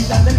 Oh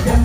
Again,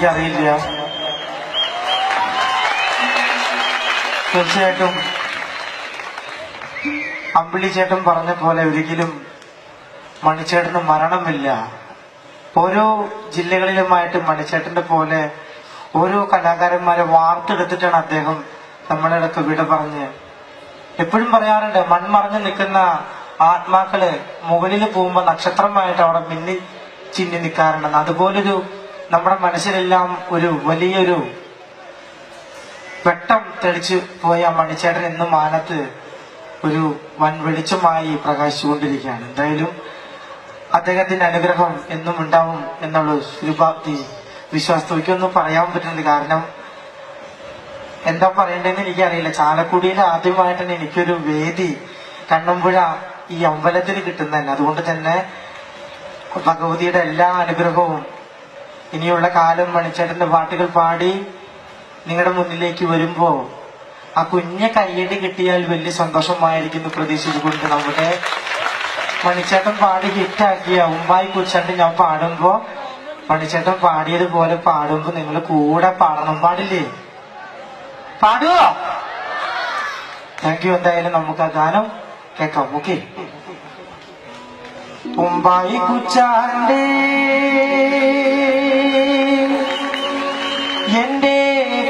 എനിക്കറിയില്ല. തീർച്ചയായിട്ടും അമ്പിളിച്ചേട്ടൻ പറഞ്ഞ പോലെ ഒരിക്കലും മണിച്ചേട്ടന് മരണമില്ല. ഓരോ ജില്ലകളിലുമായിട്ട് മണിച്ചേട്ടന്റെ പോലെ ഓരോ കലാകാരന്മാരെ വാർത്തെടുത്തിട്ടാണ് അദ്ദേഹം നമ്മളെ അടുത്ത് വിട പറഞ്ഞ്. എപ്പോഴും പറയാറുണ്ട്, മൺമറഞ്ഞു നിൽക്കുന്ന ആത്മാക്കള് മുകളിൽ പോകുമ്പോ നക്ഷത്രമായിട്ട് അവിടെ മിന്നി ചിന്നി നിൽക്കാറുണ്ടെന്ന്. അതുപോലൊരു നമ്മുടെ മനസ്സിലെല്ലാം ഒരു വലിയൊരു വെട്ടം തെളിച്ചു പോയ മണിച്ചേട്ടൻ എന്നും മാനത്ത് ഒരു വൻ വെളിച്ചമായി പ്രകാശിച്ചുകൊണ്ടിരിക്കുകയാണ്. എന്തായാലും അദ്ദേഹത്തിന്റെ അനുഗ്രഹം എന്നും ഉണ്ടാവും എന്നുള്ള ശുഭാപ്തി വിശ്വാസത്തിക്കൊന്നും പറയാൻ പറ്റുന്നില്ല. കാരണം എന്താ പറയേണ്ടതെന്ന് എനിക്കറിയില്ല. ചാലക്കുടിയിൽ ആദ്യമായിട്ടാണ് എനിക്കൊരു വേദി കണ്ണമ്പുഴ ഈ അമ്പലത്തിൽ കിട്ടുന്നതന്നെ. അതുകൊണ്ട് തന്നെ ഭഗവതിയുടെ എല്ലാ അനുഗ്രഹവും ഇനിയുള്ള കാലം മണിച്ചേട്ടന്റെ പാട്ടുകൾ പാടി നിങ്ങളുടെ മുന്നിലേക്ക് വരുമ്പോ ആ കുഞ്ഞെ കയ്യടി കിട്ടിയാൽ വലിയ സന്തോഷമായിരിക്കുന്നു പ്രതീക്ഷിച്ചുകൊണ്ട് നമ്മുടെ മണിച്ചേട്ടൻ പാടി ഹിറ്റാക്കിയ ഉമ്മായി കുച്ചാണ്ട് ഞാൻ പാടുമ്പോ മണിച്ചേട്ടൻ പാടിയതുപോലെ പാടുമ്പോ നിങ്ങൾ കൂടെ പാടണം. പാടില്ലേ? പാടുവോ? Thank you. എന്തായാലും നമുക്ക് ആ ഗാനം കേൾക്കാം. ഓക്കെ. ഉമ്മായി കുച്ചാണ്ട് എന്റെ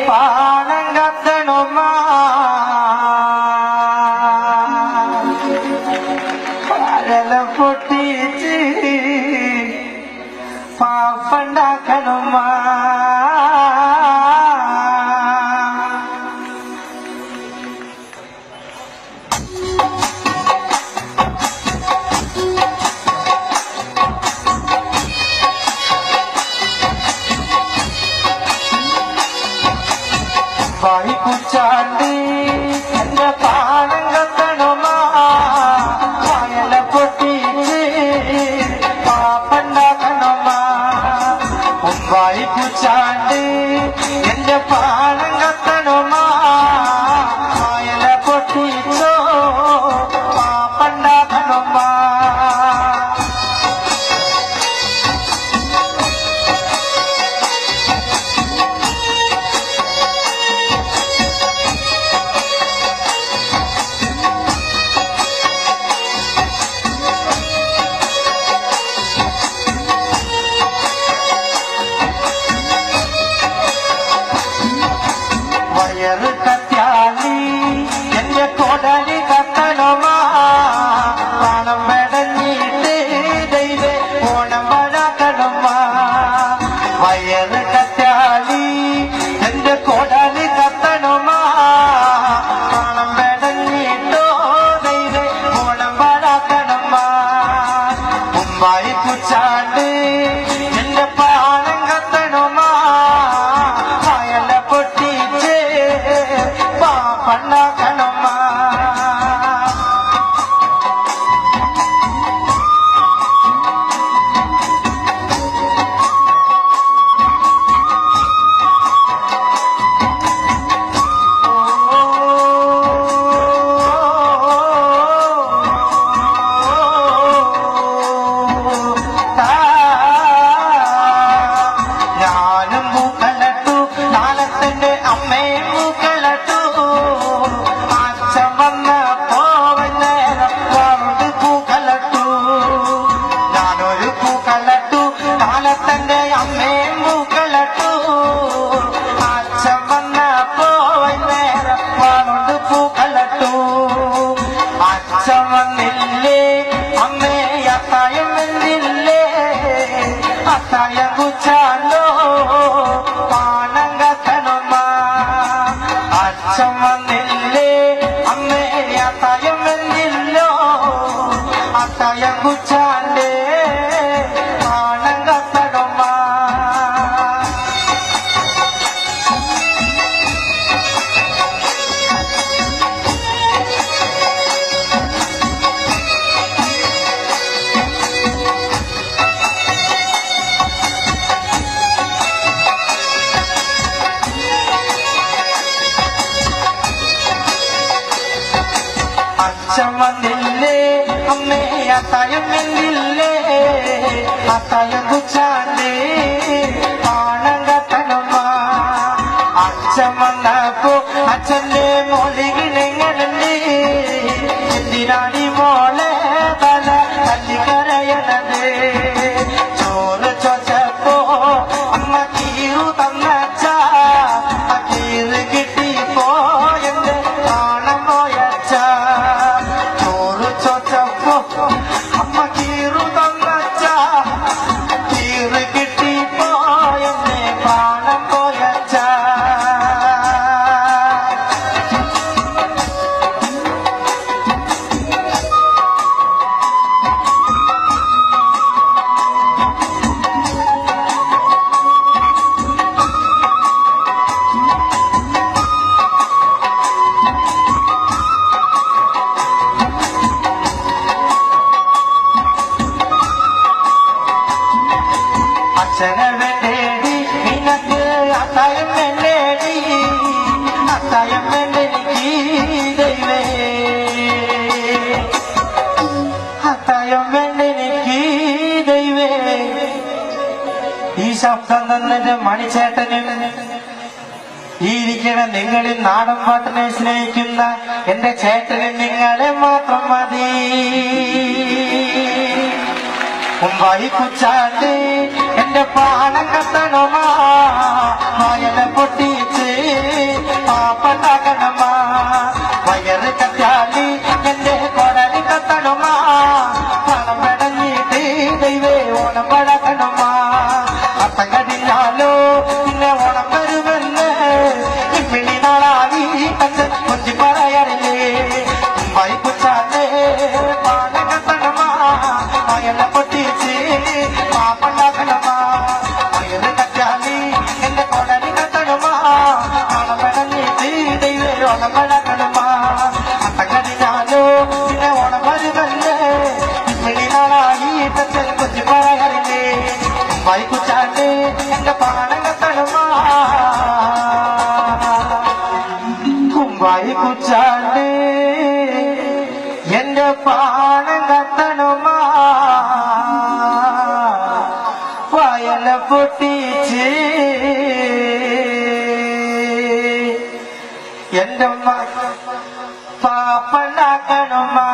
പാണം കത്തണുമാ പൊട്ടിച്ച് പാപ്പണ്ടാക്കണുമാ വായി കുച്ചാണ്ട് എന്റെ പാണം കത്തണുമാ വയല പൊട്ടിച്ച് പാപ്പണ്ടാക്കണുമാ. വായി കുച്ചാണ്ട് എന്റെ പാണം കത്തണുമാ വയല പൊട്ടിച്ചോ പാപ്പണ്ടാക്കണുമാ. കത്യാലി എന്റെ കൊടലി കത്തണമാ പണം വെടഞ്ഞിട്ട് ദൈവേ ഓണം വഴക്കണമാ. വയറ് കത്യാലി എന്റെ കൊടലി കത്തണമാ പണം വെടഞ്ഞിട്ടോ ദൈവേ ഓണം വഴക്കണമാ. ഉമ്മായി കുച്ചാണ്ട് എന്റെ പാണം കത്തണമാ വയല പൊട്ടിച്ച് പാപ്പണ്ടാക്കണമാ. ഞാനും പൂക്കളട്ടു നാളത്തിന്റെ അമ്മയും പൂക്കളട്ടു. അച്ഛൻ വന്നപ്പോ വന്നേരം കൊണ്ട് പൂക്കളട്ടു. ഞാനൊരു പൂക്കളട്ടു നാളത്തിന്റെ അമ്മയും പൂക്കളട്ടു. അച്ഛൻ വന്നപ്പോ വന്നേരം കൊണ്ട് പൂക്കളട്ടു. അച്ഛൻ വന്നില്ലേ അമ്മേ അത്തായം വന്നില്ലേ അത്തായം കുച്ചാലോ പാണം കത്തണമാ. അച്ഛൻ വന്നില്ലേ അമ്മേ അത്തായം വന്നില്ലോ അത്തായം കുച്ചാലേ പാണം കത്തണമാ. അച്ഛൻ വന്നില്ലേ അമ്മേ അത്തായം വന്നില്ലേ അത്തായം കുച്ചാണ്ടേ പാണം കത്തണ അച്ഛൻ വന്നപ്പോ അച്ഛന്റെ മൊഴികളെങ്ങനെ എന്തിനാണി മോളെ തല തല്ലിക്കരയണത് ചോറ് ചോച്ചപ്പോ അമ്മ കീറു തന്നച്ച ആ കീറ് കിട്ടിപ്പോ എന്റെ കാണാൻ പോയച്ച ചോറ് ചോച്ചപ്പോ അമ്മ കീറു തന്നച്ച കീറ് കിട്ടിപ്പോ എന്നെ കാണാൻ പോയച്ച അച്ഛനെ വേണ്ടേടി നിനക്ക് അത്തായം വേണ്ടേടി അത്തായം വേണ്ടെനിക്ക് ദൈവേ അത്തായം വേണ്ടെനിക്ക് ദൈവേ ഈ ശബ്ദം തന്നത് മണിച്ചേട്ടനും ഈ ഇരിക്കണ നിങ്ങളിൽ നാടൻ പാട്ടിനെ സ്നേഹിക്കുന്ന എന്റെ ചേട്ടനും നിങ്ങളെ മാത്രം മതി മുമ്പായി കുച്ചാണ്ട് എന്റെ പാണം കത്തണമാ വയല പൊട്ടിച്ച് പാപ്പണ്ടാക്കണമാ വയറ് കത്താലി എന്റെ കൊടലി കത്തണമാ പണം പെടഞ്ഞിട്ട് ദൈവേ ഓണം പഴക്കണമാ അത്തം കടിഞ്ഞാലോ പിന്നെ ഓണം വരുമെന്ന് ഇമ്മിണി നാളായി കണ്ട് കൊഞ്ചി പറയറില്ലേ മുമ്പായി കുച്ചാണ്ട് പാണം കത്തണമാ വയല പൊട്ടിച്ച് പാപ്പണ്ടാക്കണമാ വയറ് കറ്റാലി എന്റെ കൊടലി കത്തണമാ ഓണം പെടഞ്ഞിട്ട് ദൈവേ ഓണം പഴക്കണമാ അത്തം കടിഞ്ഞാലോ പിന്നെ ഓണം വരുമെന്ന് ഇമ്മിണി നാളായി തച്ചൽ കൊഞ്ചി പറയറില്ലേ മുമ്പായി കുച്ചാണ്ട് എന്റെ പാണം കത്തണമാ മുമ്പായി കുച്ചാണ്ട് എന്റെ പാണം കത്തണമാ വയല പൊട്ടിച്ച് എന്റെ പാപ്പണ്ടാക്കണമാ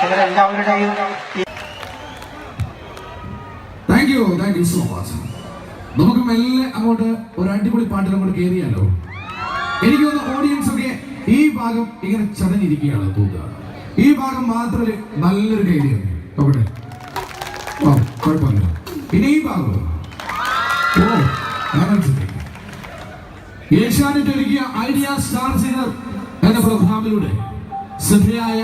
എല്ലാവരുടെയും താങ്ക് യു സോ മച്ച്. നമുക്ക് മെല്ലെ അങ്ങോട്ട് ഒരു അടിപൊളി പാട്ടിൽ അങ്ങോട്ട് കയറിയാലോ. എനിക്ക് തോന്നുന്നു ഓഡിയൻസ് ഒക്കെ ഈ ഭാഗം ഇങ്ങനെ ചടഞ്ഞിരിക്കുകയാണ് തോന്നുക. ഈ ഭാഗം മാത്രം നല്ലൊരു കൈഡിയാണ് നോക്കട്ടെ. ഓ കുഴപ്പമില്ല. ഇനി ഈ ഭാഗം ഏഷ്യാനെറ്റ് ഒരുക്കിയ ഐഡിയ സ്റ്റാർ സിംഗർ എന്ന പ്രോഗ്രാമിലൂടെ ശ്രദ്ധയായ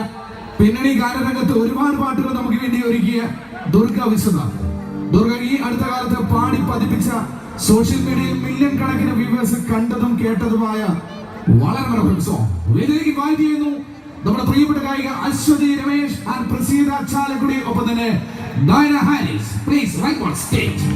പിന്നണി ഗാനരംഗത്ത് ഒരുപാട് പാട്ടുകൾ നമുക്ക് വേണ്ടി ഒരുക്കിയ ദുർഗ വിശ്വനാഥ്. ദുർഗ ഈ അടുത്ത കാലത്ത് പാടി പതിപ്പിച്ച സോഷ്യൽ മീഡിയയിൽ മില്യൺ കണക്കിന് വ്യൂവേഴ്സ് കണ്ടതും കേട്ടതുമായ വളരെ മനോഹര സോങ് വേദിയിലേക്ക് ഇൻവൈറ്റ് ചെയ്യുന്നു നമ്മുടെ പ്രിയപ്പെട്ട ഗായിക അശ്വതി രമേശ് ആൻഡ് പ്രസീത ചാലക്കുടി, ഒപ്പം തന്നെ Dayana Haris. Please right on stage.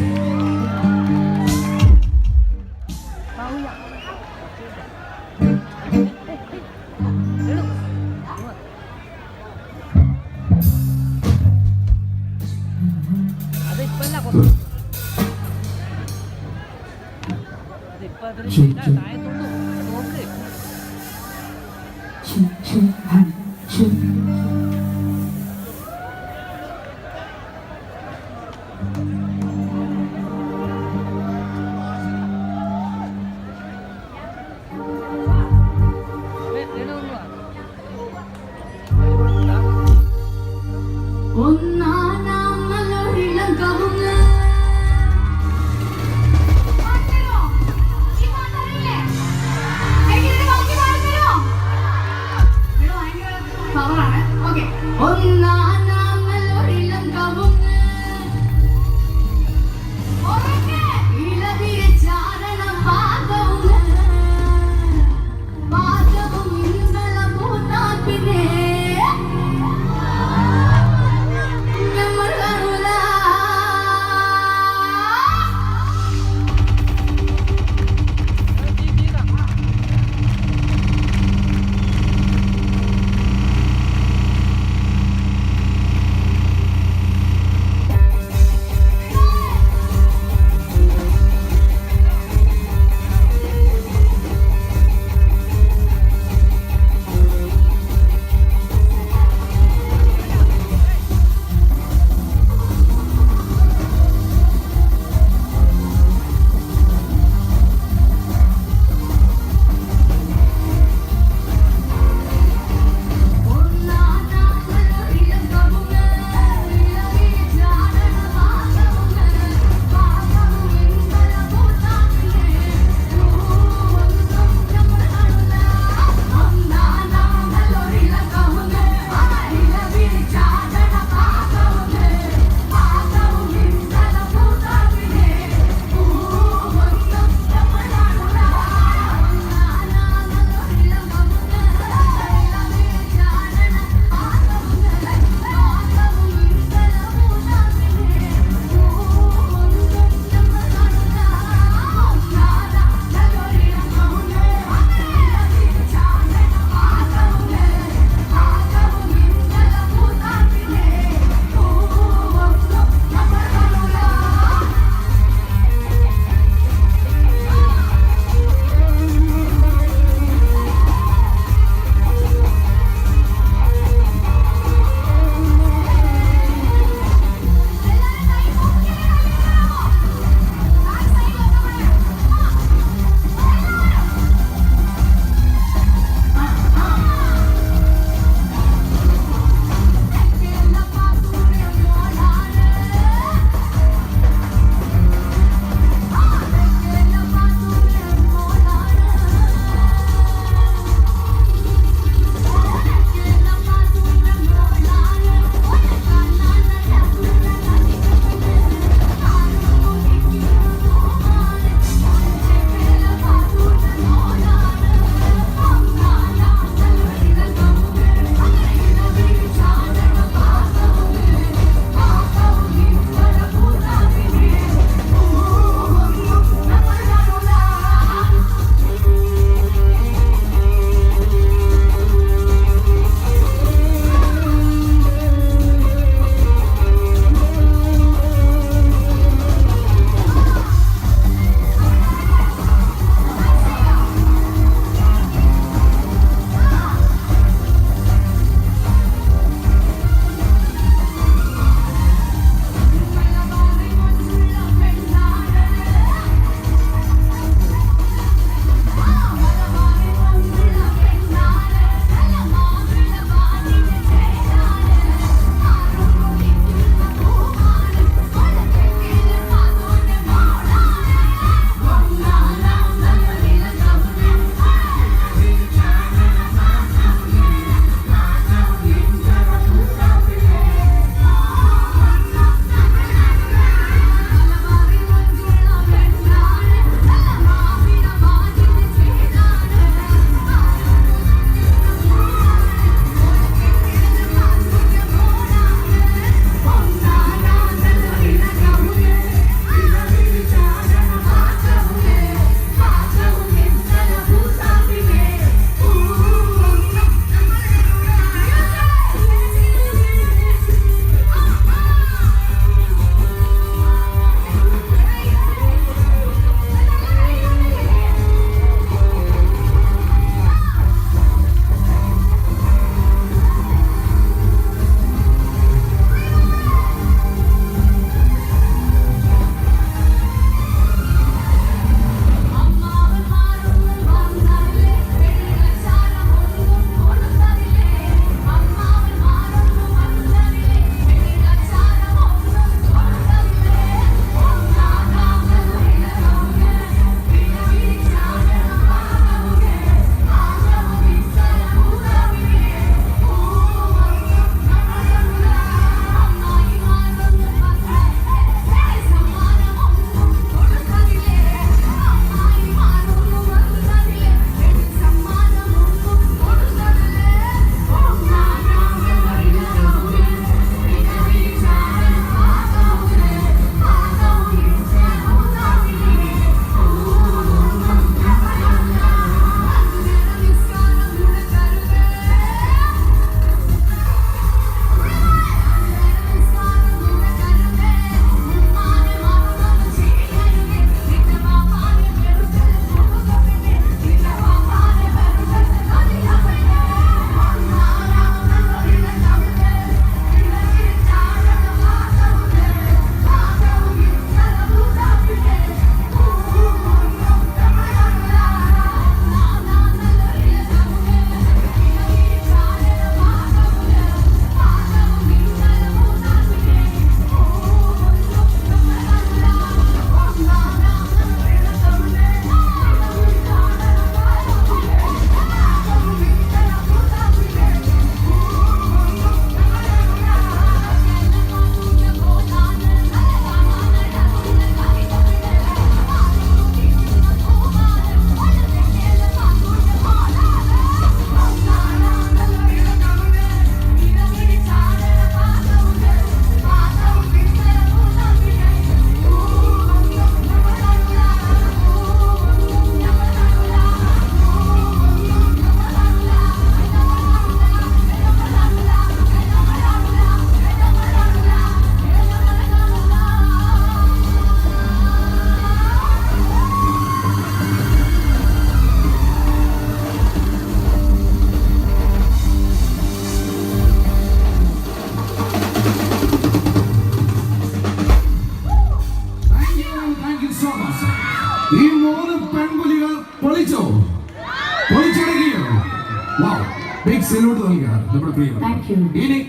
Salute നൽകുകയാണ് നമ്മുടെ പ്രിയ. ഇനി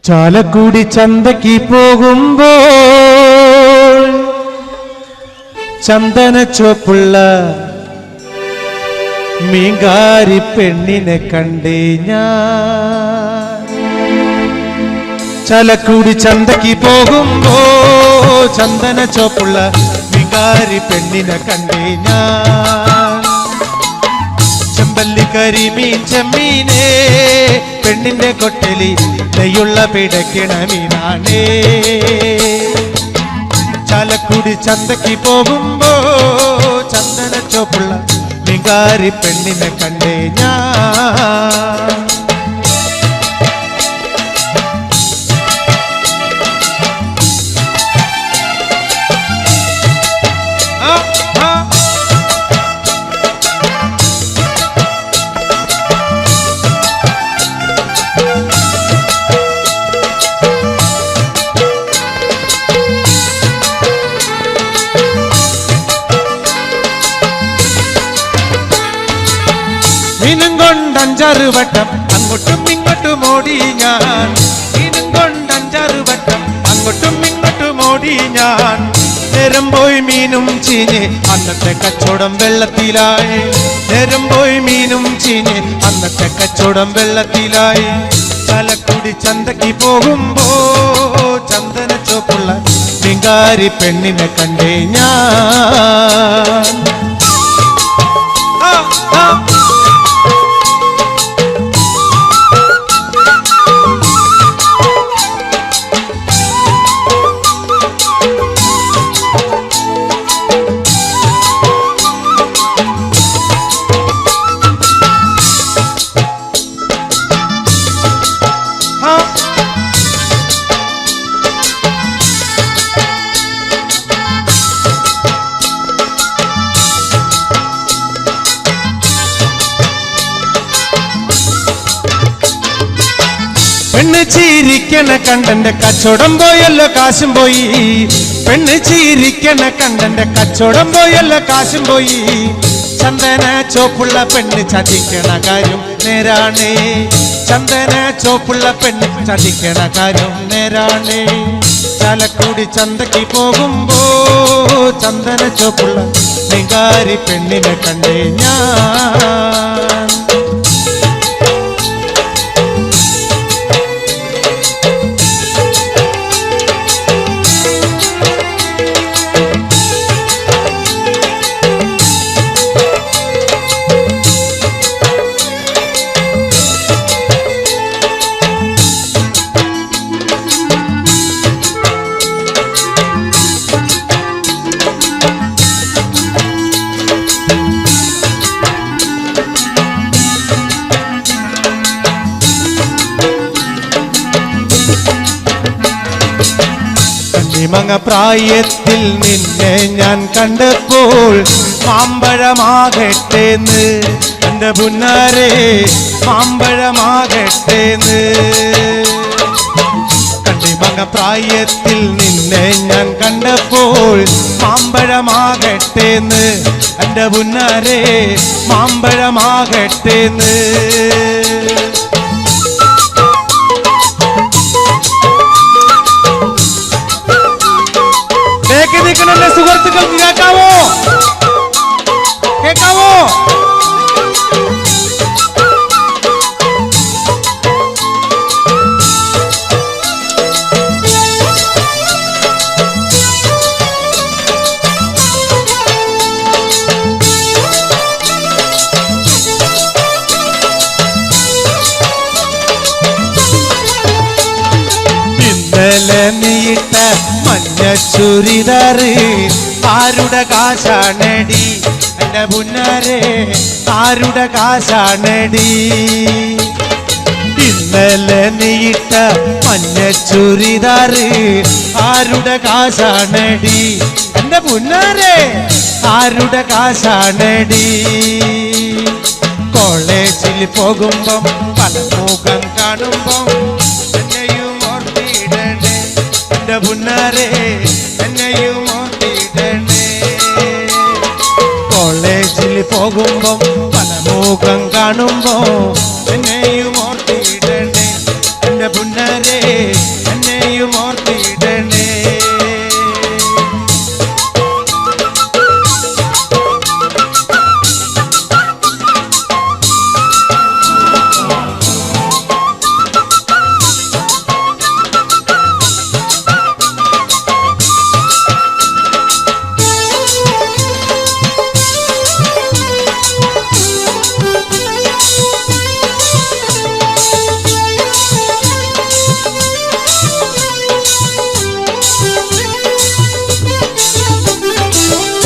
ചാലക്കുടി ചന്തയ്ക്ക് പോകുമ്പോൾ ചന്ദന ചുവപ്പുള്ള മീങ്കാരി പെണ്ണിനെ കണ്ടേ ഞാൻ. ചാലക്കുടി ചന്തയ്ക്ക് പോകുമ്പോ ചന്ദന ചുവപ്പുള്ള മീങ്കാരി പെണ്ണിനെ കണ്ടേ ഞാൻ. ചെമ്പല്ലി കരിമീൻ ചെമ്മീനേ പെണ്ണിന്റെ കൊട്ടലി നെയ്യുള്ള പിടയ്ക്കണ മീനാണേ. ചാലക്കുടി ചന്തയ്ക്ക് പോകുമ്പോ ചന്ദന ചോപ്പുള്ള മീങ്കാരി പെണ്ണിനെ കണ്ടേ ഞാൻ. മീനും കൊണ്ടഞ്ചാറ് വട്ടം അങ്ങോട്ടും ഇങ്ങോട്ടും ഓടി ഞാൻ. മീനും കൊണ്ടഞ്ചാറ് വട്ടം അങ്ങോട്ടും ഇങ്ങോട്ടും ഓടി ഞാൻ. നേരം പോയി മീനും ചീഞ്ഞ് അന്നത്തെ കച്ചവടം വെള്ളത്തിലായി. നേരം പോയി മീനും ചീഞ്ഞ് അന്നത്തെ കച്ചവടം വെള്ളത്തിലായി. ചാലക്കുടി ചന്തയ്ക്ക് പോകുമ്പോ ചന്ദന ചോപ്പുള്ള മീങ്കാരി പെണ്ണിനെ കണ്ടേ ഞാൻ. പെണ്ണ് ചിരിക്കണ കണ്ടന്റെ കച്ചവടം പോയല്ലോ കാശും പോയി. പെണ്ണ് ചിരിക്കണ കണ്ടന്റെ കച്ചവടം പോയല്ലോ കാശും പോയി. ചന്ദന ചോപ്പുള്ള പെണ്ണ് ചതിക്കണ കാര്യം നേരാണേ. ചന്ദന ചോപ്പുള്ള പെണ്ണ് ചതിക്കണ കാര്യം നേരാണേ. ചാലക്കുടി ചന്തയ്ക്ക് പോകുമ്പോ ചന്ദന ചോപ്പുള്ള മീങ്കാരി പെണ്ണിനെ കണ്ടേ ഞാൻ. മങ്ങ പ്രായത്തിൽ നിന്നെ ഞാൻ കണ്ടപ്പോൾ മാമ്പഴമാകട്ടേന്ന് എൻ്റെ പുന്നാരെ മാമ്പഴമാകട്ടേന്ന്. കണ്ണിമങ്ങ പ്രായത്തിൽ നിന്നെ ഞാൻ കണ്ടപ്പോൾ മാമ്പഴമാകട്ടേന്ന് എൻ്റെ പുന്നാരെ മാമ്പഴമാകട്ടേന്ന്. നിൽക്കുന്ന സുഹൃത്തുക്കൾക്ക് കേൾക്കാവോ? കേൾക്കാവോ? ഇന്നലെ നീട്ട മഞ്ഞ ചുരിദാറ് ആരുടെ കാശാണടി എൻ്റെ പുന്നാരെ ആരുടെ കാശാണടി. ഇന്നലെ നീട്ട മഞ്ഞ ചുരിദാറ് ആരുടെ കാശാണടി എൻ്റെ പുന്നാരെ ആരുടെ കാശാണടി. കോളേജിൽ പോകുമ്പം പല മുഖം കാണുമ്പം എന്നെയും ഓർത്തിടണേ എന്റെ പുന്നാരെ, എന്നെയും ഓർത്തിടണേ. കോളേജിൽ പോകുമ്പം പല മുഖം കാണുമ്പോ എന്നെയും ഓർത്തിടണേ എന്റെ പുന്നാരെ, എന്നെയും ഓർത്തിടണേ.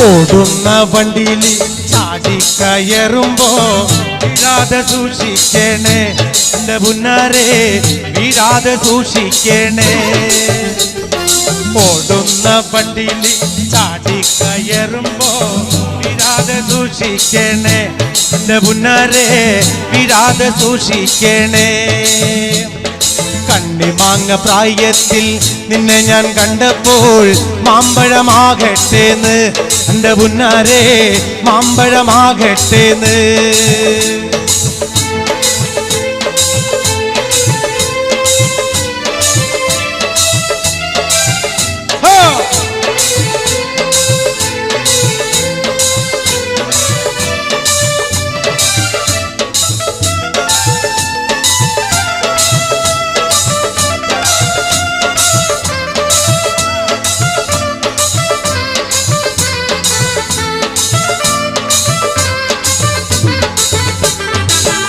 ഓടുന്ന വണ്ടിയിൽ ചാടിക്കയറുമ്പോ വീഴാതെ സൂക്ഷിക്കണേ എന്റെ പുന്നാരെ, വീഴാതെ സൂക്ഷിക്കണേ. ഓടുന്ന വണ്ടിയിൽ ചാടിക്കയറുമ്പോ വീഴാതെ സൂക്ഷിക്കണേ എന്റെ പുന്നാരെ, വീഴാതെ സൂക്ഷിക്കണേ. കണ്ണിമാങ്ങ പ്രായത്തിൽ നിന്നെ ഞാൻ കണ്ടപ്പോൾ മാമ്പഴമാകട്ടേന്ന് എന്റെ പുന്നാരെ, മാമ്പഴമാകട്ടേന്ന്.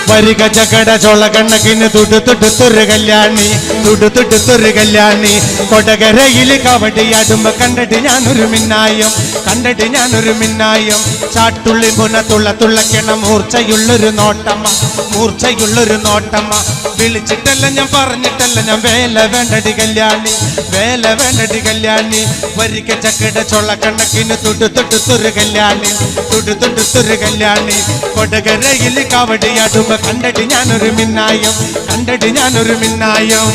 വരിക ചകട ചോള കണ്ണക്കിന് തുടുത്തുടുത്തൊരു കല്യാണി, തുടുത്തുടുത്തൊരു കല്യാണി. കൊടകരയിൽ കവടിയാടുമ്പോ കണ്ടിട്ട് ഞാനൊരു മിന്നായം, കണ്ടിട്ട് ഞാനൊരു മിന്നായം. ചാട്ടുള്ളി പുനത്തുള്ള തുള്ളക്കണം മൂർച്ചയുള്ളൊരു നോട്ടമ്മ, മൂർച്ചയുള്ളൊരു നോട്ടമ്മ. വിളിച്ചിട്ടല്ല ഞാൻ പറഞ്ഞിട്ടല്ല ഞാൻ വേല വേണ്ടടി കല്യാണി, വേല വേണ്ടടി കല്യാണി. വരിക ചക്കട ചോള കണ്ണക്കിന് തുടുത്തുടുത്തൊരു കല്യാണി, തുടുത്തുടുത്തൊരു കല്യാണി. കൊടകരയിൽ കവടിയാടുമ്പോ കണ്ടിട്ട് ഞാനൊരു മിന്നായം, കണ്ടിട്ട് ഞാനൊരു മിന്നായം.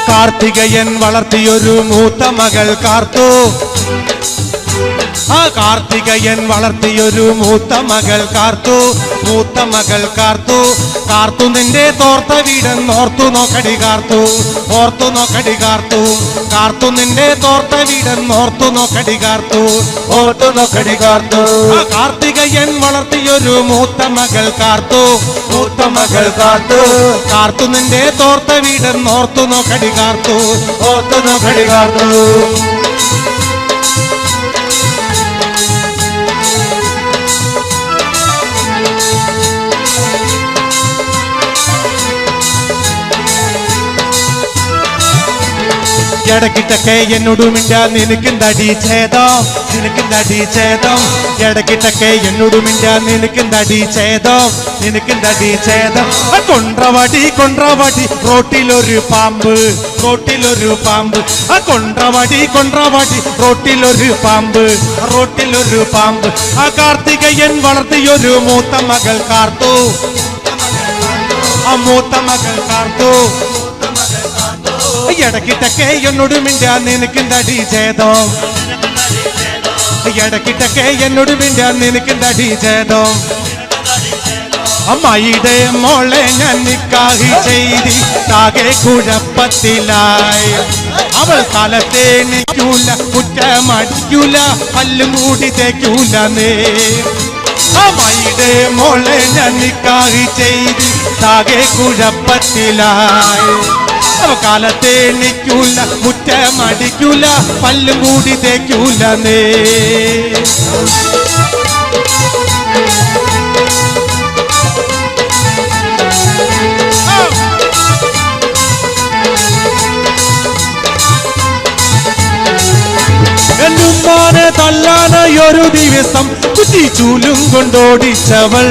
കാർത്തികയൻ വളർത്തിയൊരു മൂത്ത മകൾ കാർത്തു, ആ കാർത്തികയൻ വളർത്തിയൊരു മൂത്ത മകൾ കാർത്തു, മൂത്ത മകൾ കാർത്തു. കാർത്തു നിന്റെ തോർത്ത വീടെന്നോർത്തു നോക്കടി കാർത്തു, ഓർത്തു നോക്കടി കാർത്തു. കാർത്തു നിന്റെ തോർത്ത വീടെന്നോർത്തു നോക്കടി കാർത്തു, ഓർത്തു നോക്കടി കാർത്തു. ആ കാർത്തികയൻ വളർത്തിയൊരു മൂത്ത മകൾ കാർത്തു, മൂത്ത മകൾ കാർത്തു. കാർത്തു നിന്റെ തോർത്ത വീടെന്നോർത്തു നോക്കടി കാർത്തു, ഓർത്തു നോക്കടി കാർത്തു. ഇടക്കിട്ടൊക്കെ എന്നോട് മിണ്ടാ നിനക്കെന്താടി ഛേദം, നിനക്കെന്താടി ഛേദം. ഇടക്കിട്ടൊക്കെ എന്നോട് മിണ്ടാ നിനക്കെന്താടി ഛേദം, നിനക്കെന്താടി ഛേദം. കൊണ്ട്രവടി കൊണ്ട്രവടി റോട്ടിലൊരു പാമ്പ്, റോട്ടിലൊരു പാമ്പ്. ആ കൊണ്ട്രവടി കൊണ്ട്രവടി റോട്ടിലൊരു പാമ്പ്, റോട്ടിലൊരു പാമ്പ്. ആ കാർത്തികയൻ വളർത്തിയൊരു മൂത്ത മകൾ കാർത്തു, ആ മൂത്ത മകൾ കാർത്തു. ഇടക്കിട്ടൊക്കെ എന്നോട് മിണ്ടാ നിനക്കെന്താടി ഛേദം, ഇടക്കിട്ടൊക്കെ എന്നോട് മിണ്ടാ നിനക്കെന്താടി ഛേദം. അമ്മായിയുടെ മോളെ ഞാൻ നിക്കാഹി ചെയ്തി താകെ കുഴപ്പത്തിലായി. അവൾ കാലത്തെ നിൽക്കൂല, കുറ്റമടിക്കൂല, പല്ലും കൂടി തേക്കൂല നേ. അമ്മായിയുടെ മോളെ ഞാൻ നിക്കാഹി ചെയ്തി താകെ കുഴപ്പത്തിലായി. കാലത്തെ എണ്ണിക്കൂല, മുറ്റമടിക്കൂല, പല്ലും കൂടി തേക്കൂല നേ. തല്ലാനായൊരു ദിവസം കുറ്റിച്ചൂലും കൊണ്ടോടിച്ചവൾ.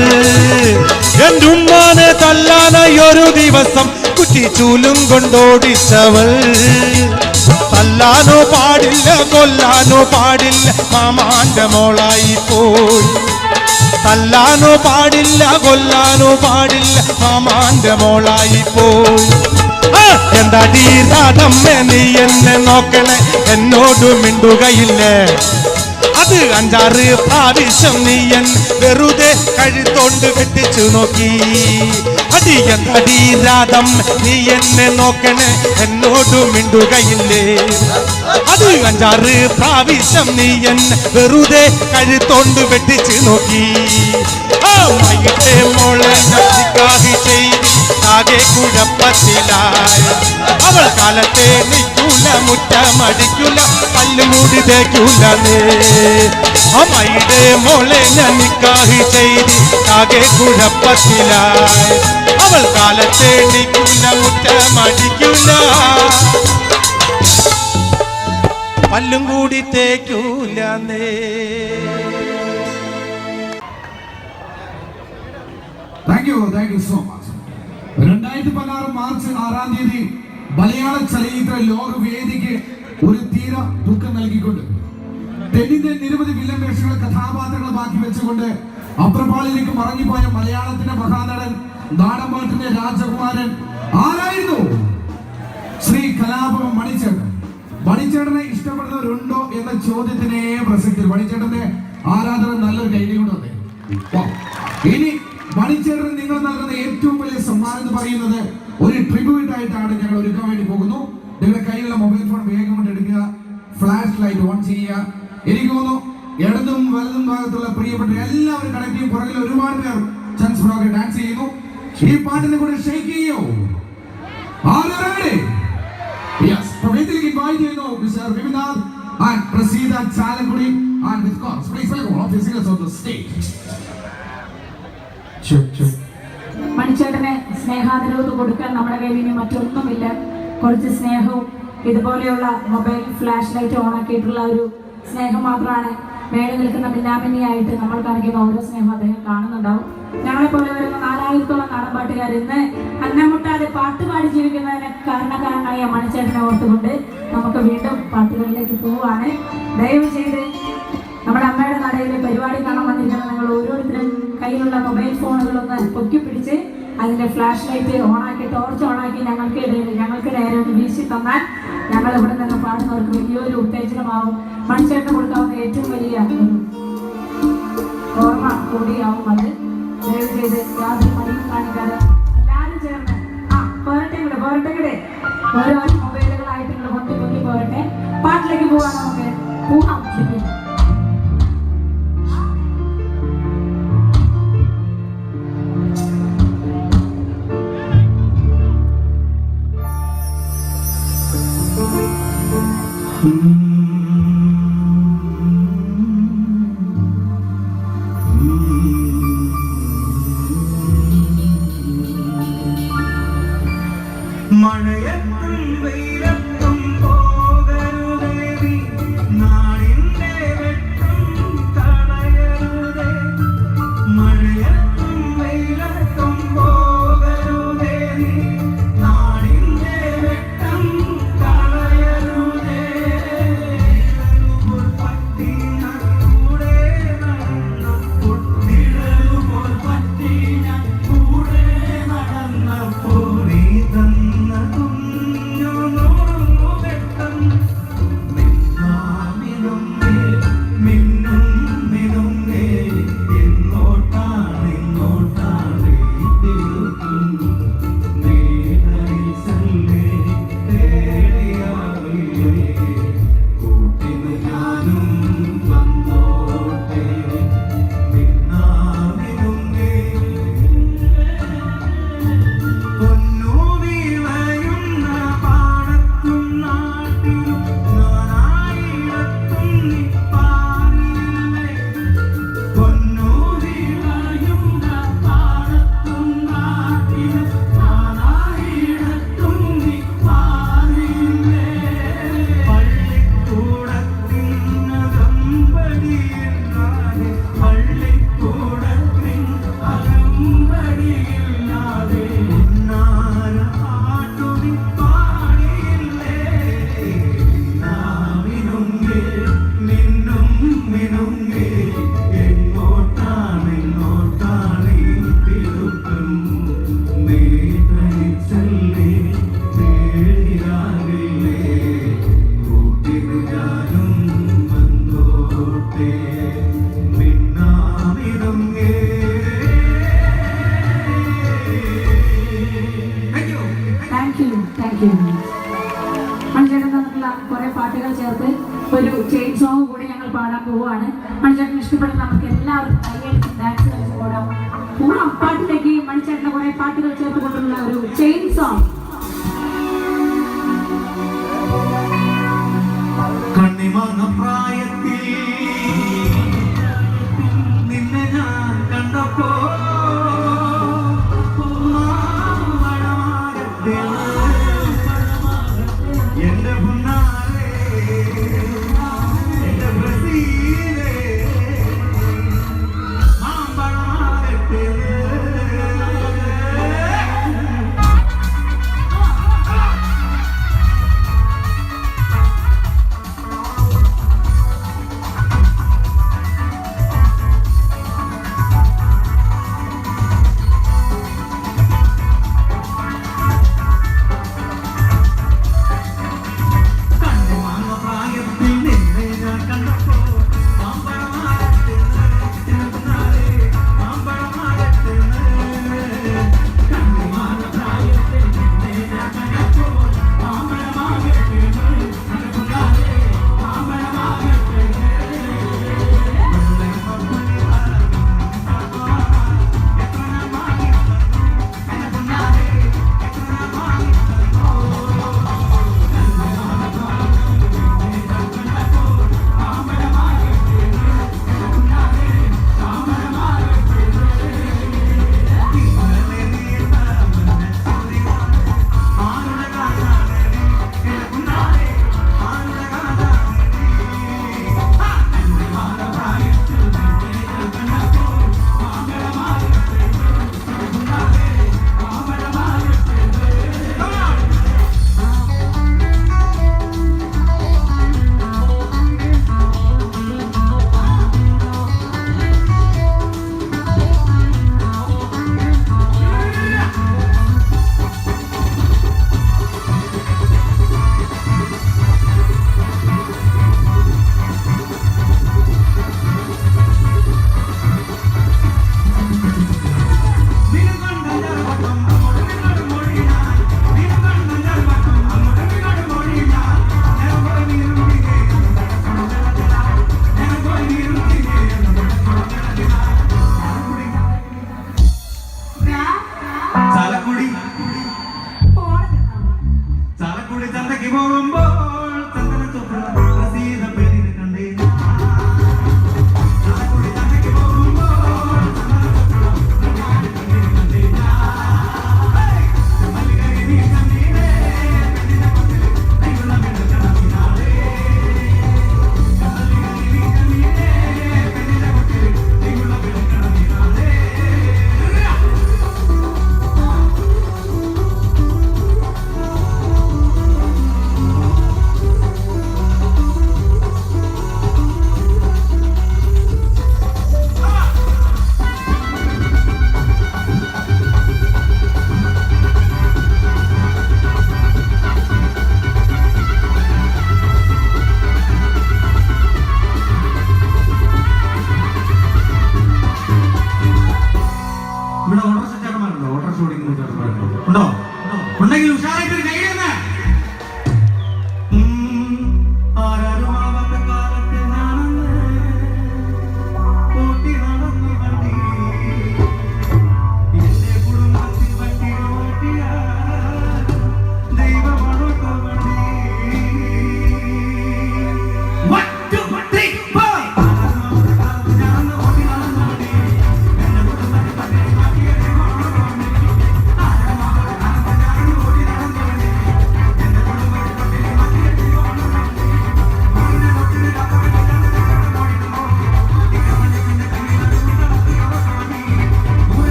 എന്റെ ഉമ്മാനെ തല്ലാനായൊരു ദിവസം കുറ്റിച്ചൂലും കൊണ്ടോടിച്ചവൾ. തല്ലാനോ പാടില്ല കൊല്ലാനോ പാടില്ല മാമാന്റെ മോളായി പോയി. തല്ലാനോ പാടില്ല കൊല്ലാനോ പാടില്ല മാമാന്റെ മോളായി പോയി. എന്താടി രാധമ്മേ നീ എന്നെ നോക്കണേ, എന്നോട് മിണ്ടുകയില്ലേ? അത് 5-6 പ്രാവശ്യം നീ എൻ വെറുതെ കഴുത്തോണ്ട് കെട്ടിച്ചു നോക്കി. അടി എന്താടി രാധം നീ എന്നെ നോക്കണേ, എന്നോട് മിണ്ടുകയില്ലേ? അത് 5-6 പ്രാവശ്യം നീ എൻ വെറുതെ കഴുത്തോണ്ട് വെട്ടിച്ചു നോക്കി. വൈകിട്ടേ മോളെ നിക്കാഹ് ചെയ്ത് ആകെ കുഴപ്പത്തിലായി. അവൾ കാലത്തെ നിൽക്കൂല, മുറ്റമടിക്കൂല, പല്ലുമൂടി തേക്കൂല. അമ്മയുടെ മോളെ ഞാൻ നിക്കാഹ് ചെയ്ത് ആകെ കുഴപ്പത്തിലായി. അവൾ കാലത്തെ നിൽക്കൂല, മുറ്റമടിക്കൂല, പല്ലും കൂടി തേക്കൂല. Thank you so much. 2016 March 6-ാം തീയതി മലയാള ചലച്ചിത്ര ലോകവേദിക്ക് ഒരു തീര ദുഃഖം നൽകിക്കൊണ്ട് തെന്നിന്റെ നിരവധി വില്ലൻ വേഷങ്ങളെ കഥാപാത്രങ്ങളെ ബാക്കി വെച്ചുകൊണ്ട് അപ്രപാളിലേക്ക് മറങ്ങിപ്പോയ മലയാളത്തിന്റെ മഹാനടൻ, നാടൻപാട്ടിന്റെ രാജകുമാരൻ ആരായിരുന്നു? ശ്രീ കലാഭവൻ മണിച്ചേട്ടൻ. മണിച്ചേട്ടനെ ഇഷ്ടപ്പെടുന്നവരുണ്ടോ എന്ന ചോദ്യത്തിനെ പ്രസക്തി. മണിച്ചേട്ടന്റെ ആരാധന നല്ലൊരു കൈഡി കൊണ്ട് വന്നേ. ഇനി മണിച്ചേട്ടൻ നിങ്ങൾ നൽകുന്ന ഏറ്റവും വലിയ സമ്മാനം എന്ന് പറയുന്നത് ഒരു ട്രിബ്യൂട്ട് ആയിട്ടാണ് ഞങ്ങൾ ഒരുക്കാൻ വേണ്ടി പോകുന്നു. നിങ്ങളുടെ കയ്യിലുള്ള മൊബൈൽ ഫോൺ വേഗം കൊണ്ട് എടുക്കുക, ഫ്ലാഷ് ലൈറ്റ് ഓൺ ചെയ്യുക. എനിക്ക് തോന്നുന്നു ഇടതും വലതും ഭാഗത്തുള്ള പ്രിയപ്പെട്ട എല്ലാവരും കണക്ട് ചെയ്യും. പുറകിൽ ഒരുപാട് പേർ ചാൻസ് ഫ്രോക്ക് ഡാൻസ് ചെയ്യുന്നു. ഈ പാട്ടിനെ കൂടെ ഷെയ്ക്ക് ചെയ്യോ? വേദിയിലേക്ക് ഇൻവൈറ്റ് ചെയ്യുന്നു mister Vivinath and Praseetha Chalakudy and with chorus please welcome all of the singers on the stage. മണിച്ചേട്ടനെ സ്നേഹാദരവ് കൊടുക്കാൻ നമ്മുടെ കയ്യിൽ ഇനി മറ്റൊന്നുമില്ല. കുറച്ച് സ്നേഹവും ഇതുപോലെയുള്ള മൊബൈൽ ഫ്ലാഷ് ലൈറ്റ് ഓണാക്കിയിട്ടുള്ള ഒരു സ്നേഹം മാത്രമാണ് മേളിൽ നിൽക്കുന്ന മിന്നാമിന്നിയായിട്ട് നമ്മൾ കാണിക്കുന്ന ഓരോ സ്നേഹം അദ്ദേഹം കാണുന്നുണ്ടാവും. ഞങ്ങളെപ്പോലെ വരുന്ന 4000-ഓളം നാടൻപാട്ടുകാർ ഇന്ന് അന്നമുട്ടാതെ പാട്ടുപാടി ജീവിക്കുന്നതിന് കാരണക്കാരനായ മണിച്ചേട്ടനെ ഓർത്തുകൊണ്ട് നമുക്ക് വീണ്ടും പാട്ടുകളിലേക്ക് പോവുകയാണ്. ദയവ് ചെയ്ത് നമ്മുടെ അമ്മയുടെ നടയിലെ പരിപാടി കാണാൻ വന്നിരിക്കുന്ന നിങ്ങൾ ഓരോരുത്തരും കയ്യിലുള്ള മൊബൈൽ ഫോണുകളൊന്ന് പൊക്കി പിടിച്ച് അതിന്റെ ഫ്ലാഷ് ലൈറ്റ് ഓണാക്കി, ടോർച്ച് ഓണാക്കി ഞങ്ങൾക്ക് നേരെ ഒന്ന് വീശി തന്നാൽ ഞങ്ങൾ ഇവിടെ നിന്ന് പാടുന്നവർക്ക് വലിയൊരു ഉത്തേജനമാവും. മണിച്ചേട്ടന് കൊടുക്കാവുന്ന ഏറ്റവും വലിയ ഓർമ്മ കൂടിയാവും അത്. ദയവ് ചെയ്ത് യാതൊരു മടിയും കാണിക്കാതെ എല്ലാവരും ചേർന്ന് പോരട്ടെ ഓരോ മൊബൈലുകളായിട്ട് നിങ്ങൾ കൊണ്ടു പൊങ്ങി പോരട്ടെ. പാട്ടിലേക്ക് പോകാൻ നമുക്ക് പോകാം. മഴയത്തും വെയിലത്തും പോകരുതേവി താങ്ക് യു. മണിച്ചേട്ടൻ തന്നിട്ടുള്ള കുറെ പാട്ടുകൾ ചേർത്ത് ഒരു ചെയിൻ സോങ് കൂടി ഞങ്ങൾ പാടാൻ പോവുകയാണ്. മണിച്ചേട്ടൻ ഇഷ്ടപ്പെടുന്ന നമുക്ക് എല്ലാവർക്കും കൈയടിച്ച് ഡാൻസ് കളിച്ച് പോടാം. പൂർണ്ണ പാട്ടിലേക്ക് മണിച്ചേട്ടൻ്റെ കുറെ പാട്ടുകൾ ചേർത്ത് കൊണ്ടുള്ള ഒരു ചെയിൻ സോങ്. പ്രായത്തിൽ നിന്നെ ഞാൻ കണ്ടപ്പോ എന്റെ മുന്നാലെ എന്റെ ബ്രസീലേ മാമ്പഴമാകട്ടെ.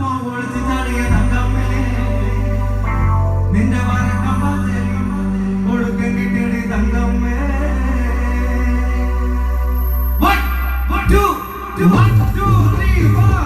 പോ ഒളിച്ചു ചാടിയ തങ്കമ്മേ നിന്റെ വരക്കമ്പാച്ചി കൊടുക്കാൻ കിട്ടിയടി തങ്കമ്മേ. 1 2 1 2 3 4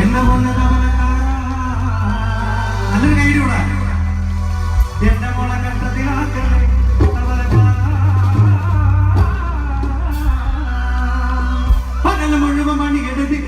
എന്റെ മോളെ നല്ലൊരു കയ്യിലൂടെ എന്റെ മോളെ കട്ടത്തിലാക്കല്ലേ പകല് മുഴുവൻ മണി എടുത്ത്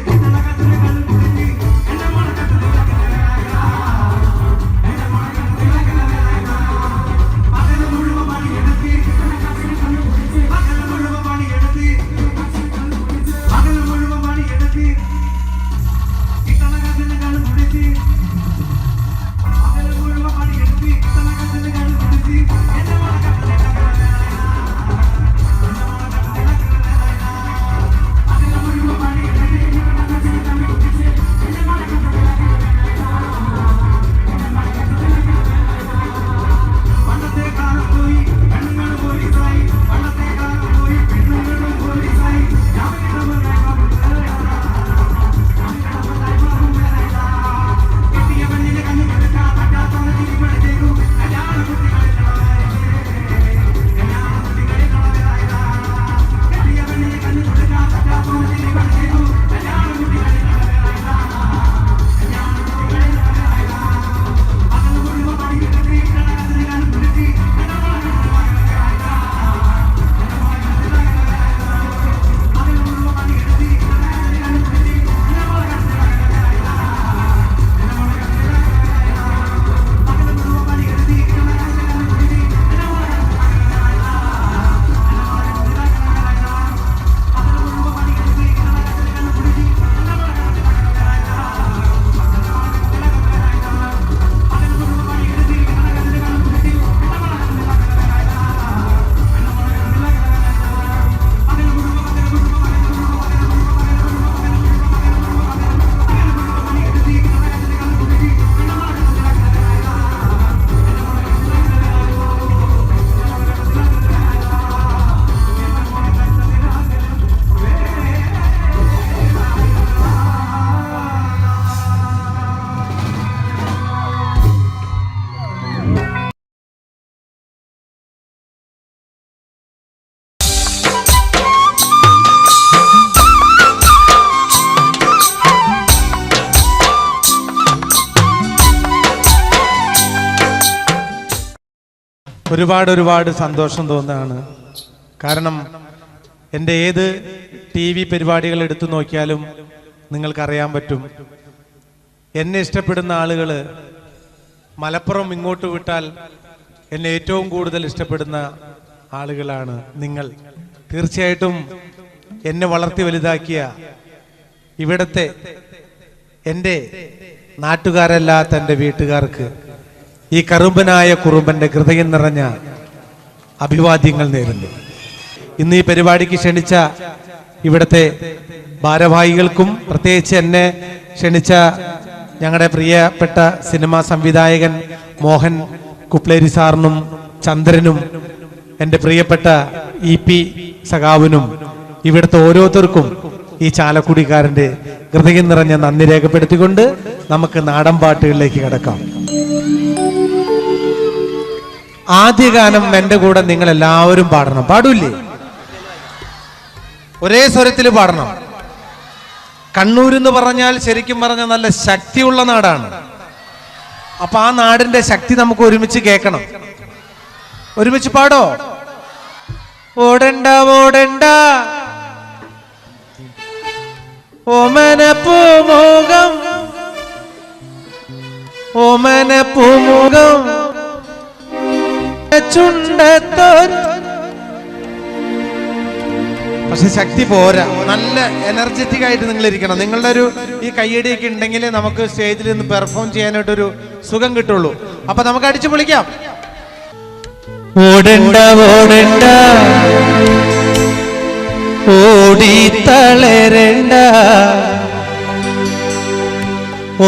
ഒരുപാട് സന്തോഷം തോന്നുകയാണ്. കാരണം എൻ്റെ ഏത് TV പരിപാടികൾ എടുത്തു നോക്കിയാലും നിങ്ങൾക്കറിയാൻ പറ്റും, എന്നെ ഇഷ്ടപ്പെടുന്ന ആളുകൾ മലപ്പുറം ഇങ്ങോട്ട് വിട്ടാൽ എന്നെ ഏറ്റവും കൂടുതൽ ഇഷ്ടപ്പെടുന്ന ആളുകളാണ് നിങ്ങൾ. തീർച്ചയായിട്ടും എന്നെ വളർത്തി വലുതാക്കിയ ഇവിടത്തെ എൻ്റെ നാട്ടുകാരല്ലാത്ത എൻ്റെ വീട്ടുകാർക്ക് ഈ കറുമ്പനായ കുറുമ്പന്റെ ഹൃദയം നിറഞ്ഞ അഭിവാദ്യങ്ങൾ നേരുന്നു. ഇന്ന് ഈ പരിപാടിക്ക് ക്ഷണിച്ച ഇവിടുത്തെ ഭാരവാഹികൾക്കും പ്രത്യേകിച്ച് എന്നെ ക്ഷണിച്ച ഞങ്ങളുടെ പ്രിയപ്പെട്ട സിനിമാ സംവിധായകൻ മോഹൻ കുപ്ലേരി സാറിനും ചന്ദ്രനും എൻ്റെ പ്രിയപ്പെട്ട EP സഖാവിനും ഇവിടുത്തെ ഓരോരുത്തർക്കും ഈ ചാലക്കുടിക്കാരൻ്റെ ഹൃദയം നിറഞ്ഞ നന്ദി രേഖപ്പെടുത്തിക്കൊണ്ട് നമുക്ക് നാടൻ പാട്ടുകളിലേക്ക് കിടക്കാം. ആദ്യ ഗാനം എൻ്റെ കൂടെ നിങ്ങൾ എല്ലാവരും പാടണം. പാടൂല്ലേ? ഒരേ സ്വരത്തിൽ പാടണം. കണ്ണൂർ എന്ന് പറഞ്ഞാൽ ശരിക്കും പറഞ്ഞാൽ നല്ല ശക്തിയുള്ള നാടാണ്. അപ്പൊ ആ നാടിന്റെ ശക്തി നമുക്ക് ഒരുമിച്ച് കേൾക്കണം. ഒരുമിച്ച് പാടോ? ഓടണ്ട ഓടണ്ട ഓമന പൂമുഖം ഓമന പൂമുഖം ചുണ്ടത്തോ. പക്ഷെ ശക്തി പോരാ. നല്ല എനർജറ്റിക് ആയിട്ട് നിങ്ങൾ ഇരിക്കണം. നിങ്ങളുടെ ഒരു ഈ കയ്യടിയൊക്കെ ഉണ്ടെങ്കിൽ നമുക്ക് സ്റ്റേജിൽ നിന്ന് പെർഫോം ചെയ്യാനായിട്ടൊരു സുഖം കിട്ടുള്ളൂ. അപ്പൊ നമുക്ക് അടിച്ചു പൊളിക്കാം. ഓടണ്ട ഓടണ്ട ഓടി തളരണ്ട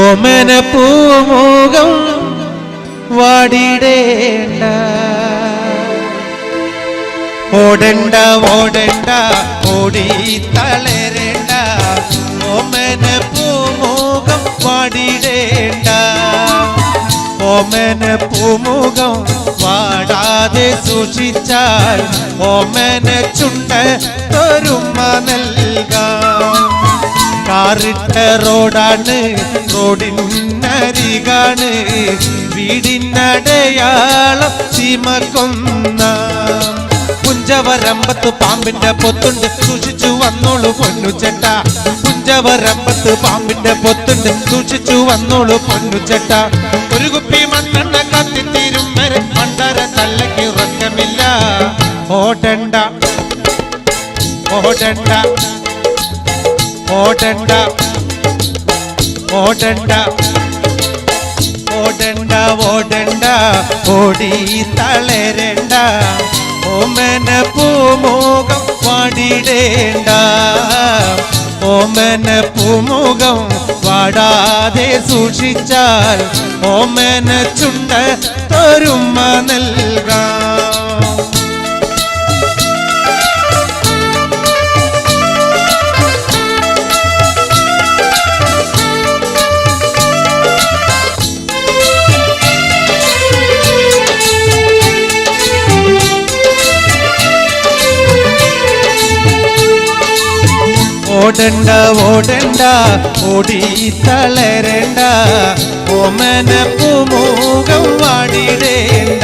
ഓമന പൂമുഖം വാടിടേണ്ട. ഓടണ്ട ഓടണ്ട ഓടി തളരണ്ട ഓമന പൂമുഖം വാടിടേണ്ട. ഓമന പൂമുഖം വാടാതെ സൂക്ഷിച്ചാൽ ഓമന ചുണ്ട തൊരുമ നൽകാം. കാറിട്ട റോഡാണ്, റോഡിനരികാണ്, വീടിനടയാളം ചീമക്കൊന്ന. പുഞ്ചവരമ്പത്ത് പാമ്പിന്റെ പൊത്തുണ്ട്, സൂക്ഷിച്ചു വന്നോളൂ പൊന്നുചെട്ട. പുഞ്ചവരമ്പത്ത് പാമ്പിന്റെ പൊത്തുണ്ട്, സൂക്ഷിച്ചു വന്നോളൂ പൊന്നുചെട്ട. ഒരു കുപ്പി മണ്ണെണ്ണ കത്തിത്തീരും വരെ മണ്ടര തല്ലയ്ക്ക് ഉറക്കമില്ല. ഓടണ്ട ഓടണ്ട ഓടണ്ട ഓടണ്ട ഓടണ്ട ഓടണ്ട ഓടി തളരണ്ട ഓമന പൂമുഖം വാടിടേണ്ട. ഓമന പൂമുഖം വാടാതെ സൂക്ഷിച്ചാൽ ഓമന ചുണ്ട തൊരുമ നൽകാം. ഓടണ്ട ഓടണ്ട ഓടി തളരണ്ട ഓമന പൂമുഖം വാടിടേണ്ട.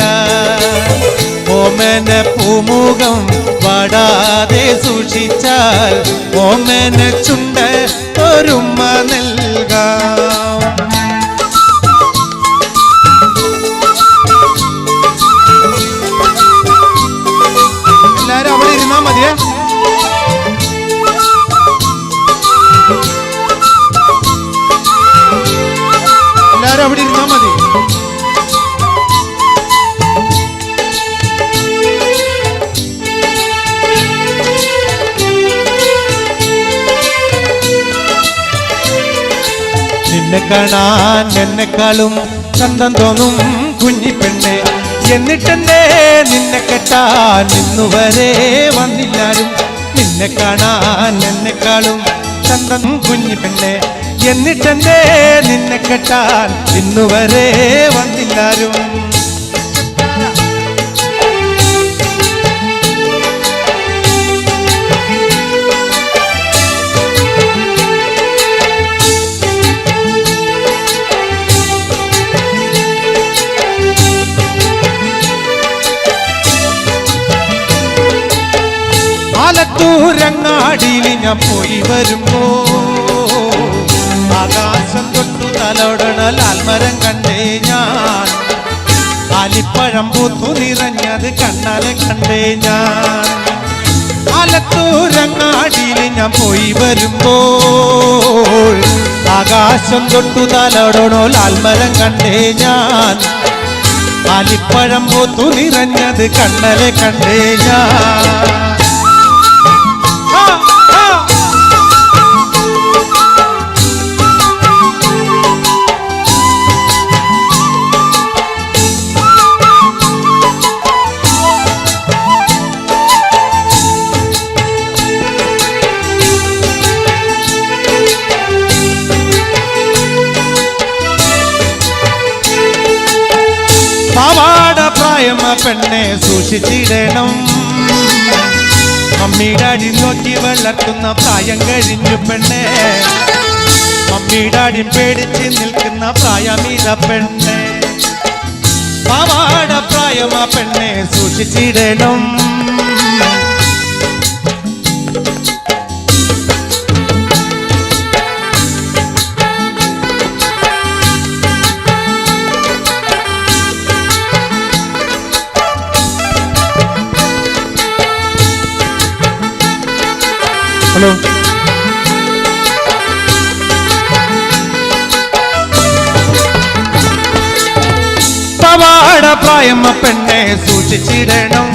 ഓമന പൂമുഖം വാടാതെ സൂക്ഷിച്ചാൽ ഓമന ചുണ്ട ഒരുമ നൽകാം. എല്ലാരും അവിടെ ഇരുന്നാ മതിയേ. എല്ലാരും അവിടെ ഇരുന്നാ മതി. നിന്നെ കാണാൻ എന്നെക്കാളും ചന്തം തോന്നും കുഞ്ഞിപ്പെണ്ണെ. എന്നിട്ടെന്നെ നിന്നെ കെട്ടാൻ ഇന്നുവരെ വന്നില്ലാരും. നിന്നെ കാണാൻ എന്നെക്കാളും ചന്തം കുഞ്ഞിപ്പെണ്ണെ. എന്നിട്ടെന്നെ നിന്നെ കെട്ടാൻ ഇന്നുവരെ വന്നില്ലാരും. ആലത്തൂരങ്ങാടിയിൽ ഞാൻ പോയി വരുമ്പോ ആകാശം തൊട്ടു തലോടണ ലാൽമരം കണ്ടേ ഞാൻ. ആലിപ്പഴം പൂത്തു നിറഞ്ഞത് കണ്ണാലെ കണ്ടേ ഞാൻ. ആലത്തൂരങ്ങാടിയിൽ ഞാൻ പോയി വരുമ്പോൾ ആകാശം തൊട്ടു തലോടണോ ലാൽമരം കണ്ടേ ഞാൻ. ആലിപ്പഴം പൂത്തു നിറഞ്ഞത് കണ്ണാലെ കണ്ടേ ഞാൻ. പാവാട പ്രായമ പെണ്ണെ സൂക്ഷിച്ചിടണം. മമ്മിയുടെ അടി നോക്കി വളർത്തുന്ന പ്രായം കഴിഞ്ഞു പെണ്ണെ. മമ്മിയുടെ അടി പേടിച്ച് നിൽക്കുന്ന പ്രായമിത പെണ്ണെ. പാവാട പ്രായമ പെണ്ണെ സൂക്ഷിച്ചിടണം. ഹലോ, പാവാട പ്രായമ പെണ്ണെ സൂക്ഷിച്ചിടണം.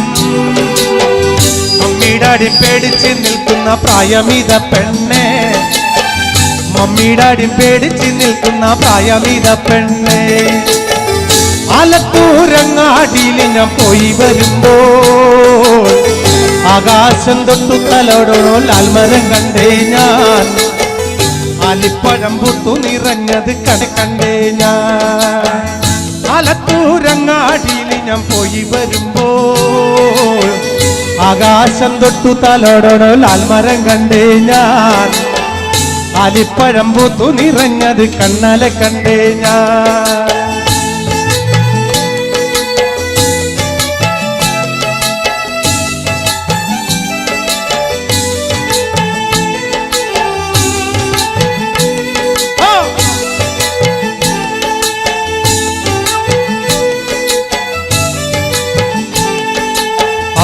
മമ്മിയുടെ അടി പേടിച്ച് നിൽക്കുന്ന പ്രായമിത പെണ്ണെ. മമ്മിയുടെ അടി പേടിച്ച് നിൽക്കുന്ന പ്രായമിത പെണ്ണെ. ആലത്തൂരങ്ങാടിയിൽ ഞാൻ പോയി വരുമ്പോൾ ആകാശം തൊട്ടു തലോടണോ ലാൽമരം കണ്ടേ ഞാൻ. ആലിപ്പഴം പുത്തു നിറഞ്ഞത് കണ്ടേ ഞാൻ. ആലത്തൂരങ്ങാടിയിൽ ഞാൻ പോയി വരുമ്പോൾ ആകാശം തൊട്ടു തലോടണോ ലാൽമരം കണ്ടേ ഞാൻ. ആലിപ്പഴം പുത്തു നിറഞ്ഞത് കണ്ണാലെ കണ്ടേ ഞാൻ.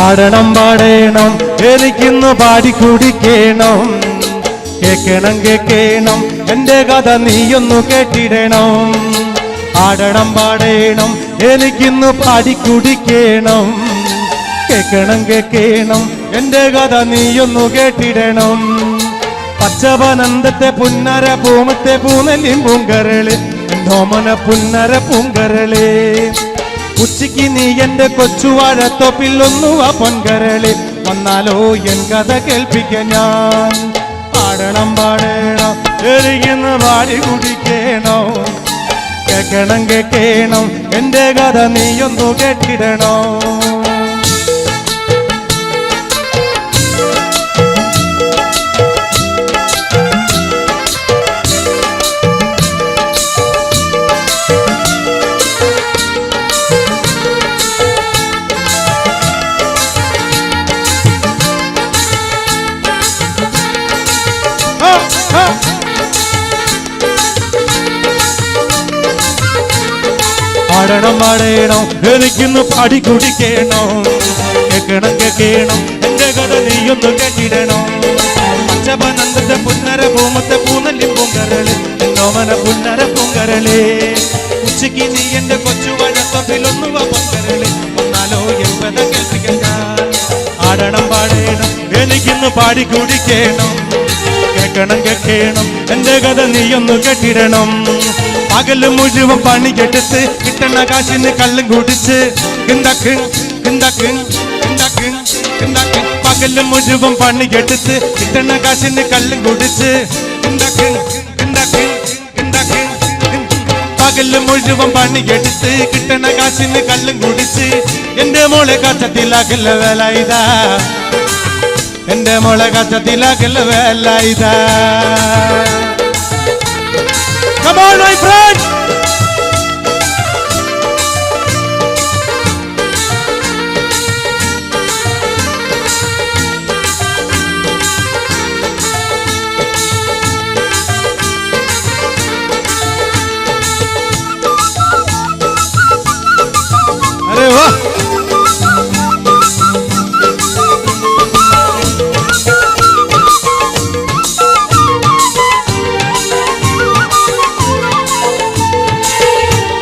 ആടണം പാടേണം എനിക്കിന്ന് പാടിക്കുടിക്കണം. കേക്കണം കേക്കണം എന്റെ കഥ നീയൊന്നു കേട്ടിടണം. ആടണം പാടേണം എനിക്കിന്ന് പാടിക്കുടിക്കണം. കേക്കണം കേക്കണം എന്റെ കഥ നീയൊന്നു കേട്ടിടണം. പച്ചവനന്തത്തെ പുന്നര പൂമത്തെ പൂനെല്ലിൻ പൂങ്കരള് എന്തോമന പുന്നര പൂങ്കരള്. ഉച്ചയ്ക്ക് നീ എന്റെ കൊച്ചുവാഴത്തോപ്പിൽ ഒന്നുവ പൊൻകരളി വന്നാലോ എൻ കഥ കേൾപ്പിക്കാൻ ഞാൻ. പാടണം പാടണം എരികുന്ന പാടി കുടിക്കണോ. കേക്കണം കേക്കണം എന്റെ കഥ നീയൊന്നു കേട്ടിടണോ. പാടണം പാടണം എനിക്കിന്ന് പാടി കുടിക്കണം. കേക്കണം കേക്കണം എന്റെ കഥ നീയൊന്നു കേട്ടിടണം. പച്ചപ്പനന്തത്തെ പുന്നര പൂമത്തെ പൂനെല്ലിൻ പൂങ്കരള് എന്നോമന പുന്നര പൂങ്കരള്. ഉച്ചയ്ക്ക് നീ എന്റെ കൊച്ചുവഴത്തൊപ്പിലൊന്നുവ പൊങ്കരള് വന്നാലോ എൻ കഥ കേൾപ്പിക്കാൻ ഞാൻ. ആടണം പാടണം എനിക്കിന്ന് പാടി കുടിക്കണം. കേക്കണം കേക്കണം എന്റെ കഥ നീയൊന്നു കേട്ടിടണം. പകല് മുഴുവൻ പണി കെടുത്ത് കിട്ടണ കാശിന് കള്ളും കുടിച്ച് പകല് മുഴുവൻ പണി കെടുത്ത് കിട്ടണ കാശിന് കള്ളും കുടിച്ച് പകല് മുഴുവൻ പണി കെടുത്ത് കിട്ടണ കാശിന് കള്ളും കുടിച്ച് എന്റെ മോളെ കച്ചത്തിലാക്കല്ല വേല ഇതാ. എന്റെ മോളെ കച്ചത്തിലാക്കല്ല വേല ഇതാ. Come on, my friend! अरे वाह!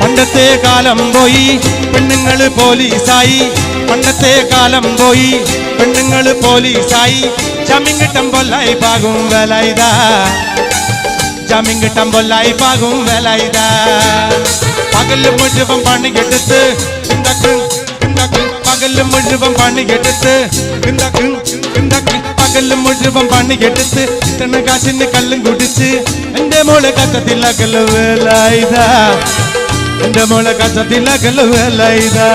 പണ്ടത്തെ കാലം പോയി പെണ്ണുങ്ങള് പോലീസായി. പണ്ടത്തെ കാലം പോയി പെണ്ണുങ്ങള് പോലീസായി. ജാമ്യം കിട്ടം പൊല്ലായി പാകും വേല ഇതാ. ജാമ്യം കിട്ടം പൊല്ലായി പാകും വേല ഇതാ. പകല് മുഴുവൻ പണി കെടുത്ത് പകല് മുഴുവൻ പണി കെടുത്ത് പകല് മുഴുവൻ പണി കെടുത്ത് കിട്ടണ കാശിന് കള്ളും കുടിച്ച് എന്റെ മോളെ കക്കത്തിലാക്കല്ല വേല ഇതാ. എന്റെ മോളെ കച്ചത്തിലകല വേല ഇതാ.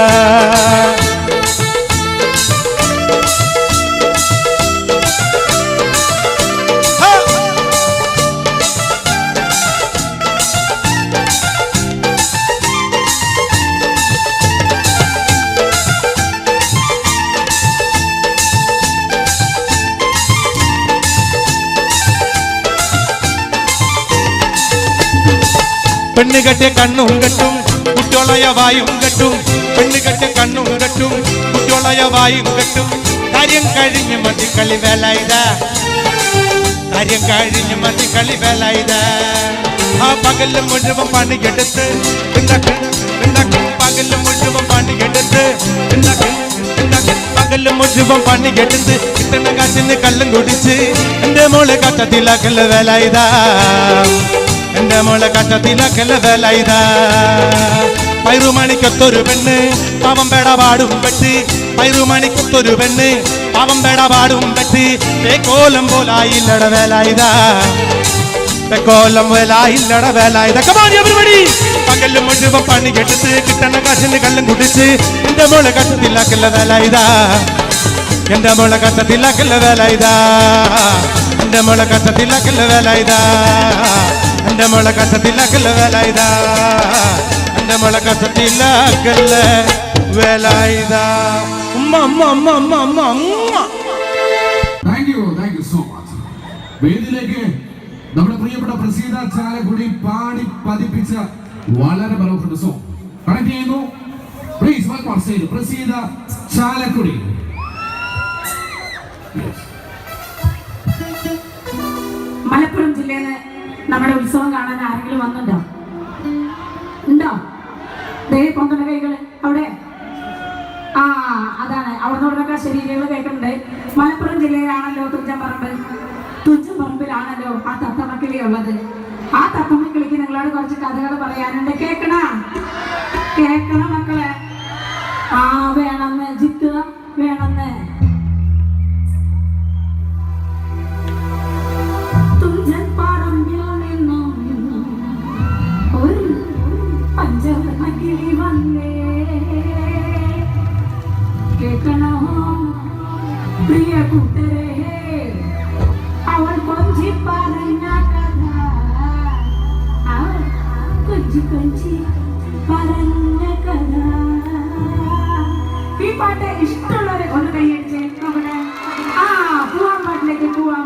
പെണ്ണ് കെട്ടിയ കണ്ണും കെട്ടും കുട്ടിയോളയ വായും കെട്ടും. പെണ്ണ് കെട്ടിയ കണ്ണും കെട്ടും കുട്ടിയോളയ വായും കെട്ടും. കാര്യം കഴിഞ്ഞ് മതി കളി വേല ഇതാ. കാര്യം കഴിഞ്ഞ് മതി കളി വേല ഇതാ. ആ പകല് മുഴുവൻ പണിയെടുത്ത് പകല് മുഴുവൻ പണിയെടുത്ത് പകല് മുഴുവൻ പണിയെടുത്ത് കിട്ടണ കാശിന് കള്ളും കുടിച്ച് എന്റെ മോളെ കട്ടത്തിലാക്കല് വേല ഇതാ. എന്റെ മോളെ കട്ടത്തിലാക്കല് വേല ഇതാ. പൈറുമണിക്കൊത്തൊരു പെണ്ണ് പാവം പേടപാടും പെട്ട്. പൈറുമണിക്കൊത്തൊരു പെണ്ണ് പാവം പേടപാടും പെട്ട്. പേക്കോലം പോലായില്ലട വേല ഇതാ. പേക്കോലം വേലായില്ലട വേല ഇതാ. പകല് മുഴുവൻ പണിയെടുത്ത് കിട്ടണ കാശിന് കള്ളും കുടിച്ച് എന്റെ മോളെ കട്ടത്തിലാക്കല വേല ഇതാ. എന്റെ മോളെ കട്ടത്തിലാക്കല വേല ഇതാ. എന്റെ മോളെ കട്ടത്തിലാക്കല വേല ഇതാ. എന്റെ മോളെ കട്ടത്തിലാക്കല വേല ഇതാ. എന്റെ മോളെ കട്ടത്തിലാക്കല വേല ഇതാ. Thank you so much. വേദിയിലേക്ക് നമ്മുടെ പ്രിയപ്പെട്ട പ്രസീത ചാലക്കുടി പാടി പതിപ്പിച്ച വളരെ മനോഹര സോങ് കണക്ട് ചെയ്യുന്നു. Please welcome stage Praseetha Chalakudy. Malappuram ജില്ലയില് നമ്മുടെ ഉത്സവം കാണാൻ ആരെങ്കിലും വന്നിട്ടുണ്ടോ? ഉണ്ടോ? ദേ പൊന്തണ കൈകള് അവിടെ. ആ അതാണ് അവിടെ നിന്നൊക്കെ ശരീരങ്ങൾ കേൾക്കുന്നുണ്ട്. മലപ്പുറം ജില്ലയിലാണല്ലോ തുഞ്ചൻപറമ്പിലാണല്ലോ ആ തത്തമ്മക്കിളി ഉള്ളത്. ആ തത്തമ്മക്കിളിക്ക് നിങ്ങളോട് കുറച്ച് കഥകൾ പറയാനുണ്ട്. കേൾക്കണം മക്കളെ. ആ വേണമെന്ന് ജിത്ത് വേണമെന്ന്. തുഞ്ചൻപറമ്പിൽ നിന്നും ഒരു പഞ്ചവർണ്ണക്കിളി വന്നേ. കേൾക്കണോ പ്രിയ കൂട്ടരേ, അവൾ കൊഞ്ചി പറഞ്ഞ കഥ. അവൾ കൊഞ്ചി പറഞ്ഞ കഥ. ഈ പാട്ട് ഇഷ്ടമുള്ളവരെ ഒന്ന് കൈയടിച്ചേ. നമ്മുടെ പോവാൻ പാട്ടിലേക്ക് പോവാം.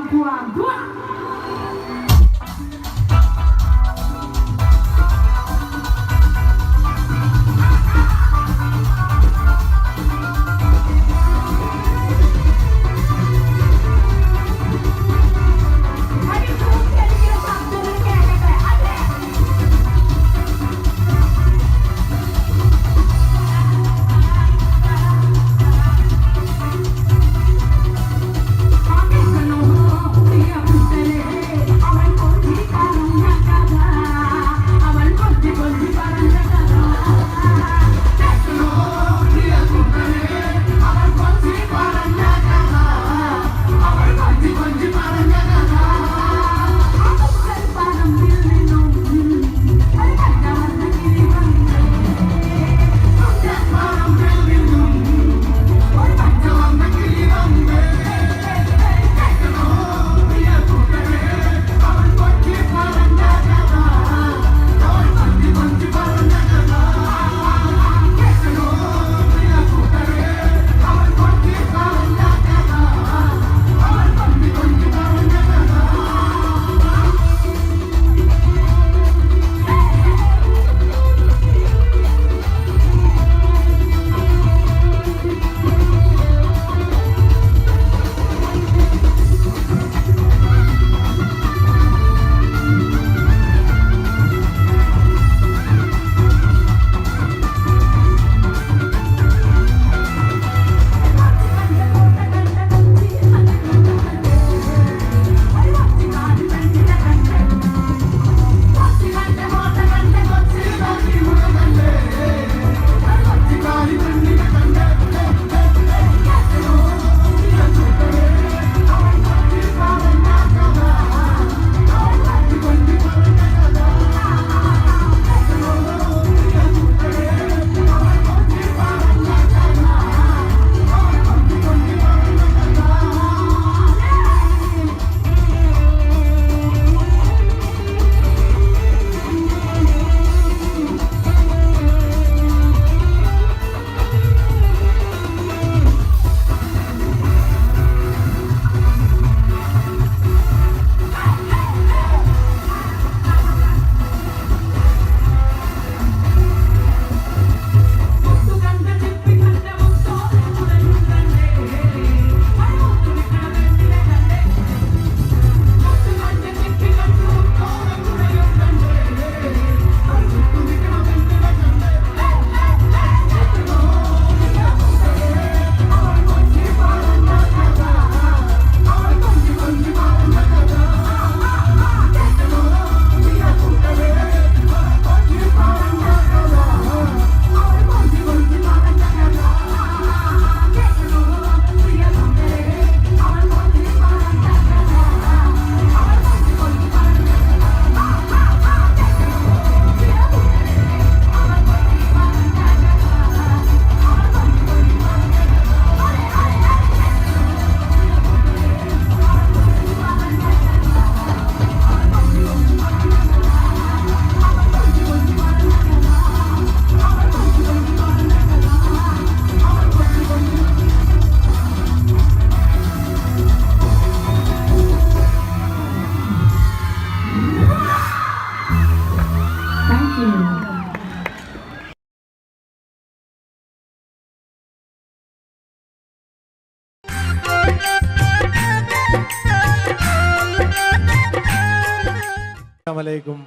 അലൈക്കും.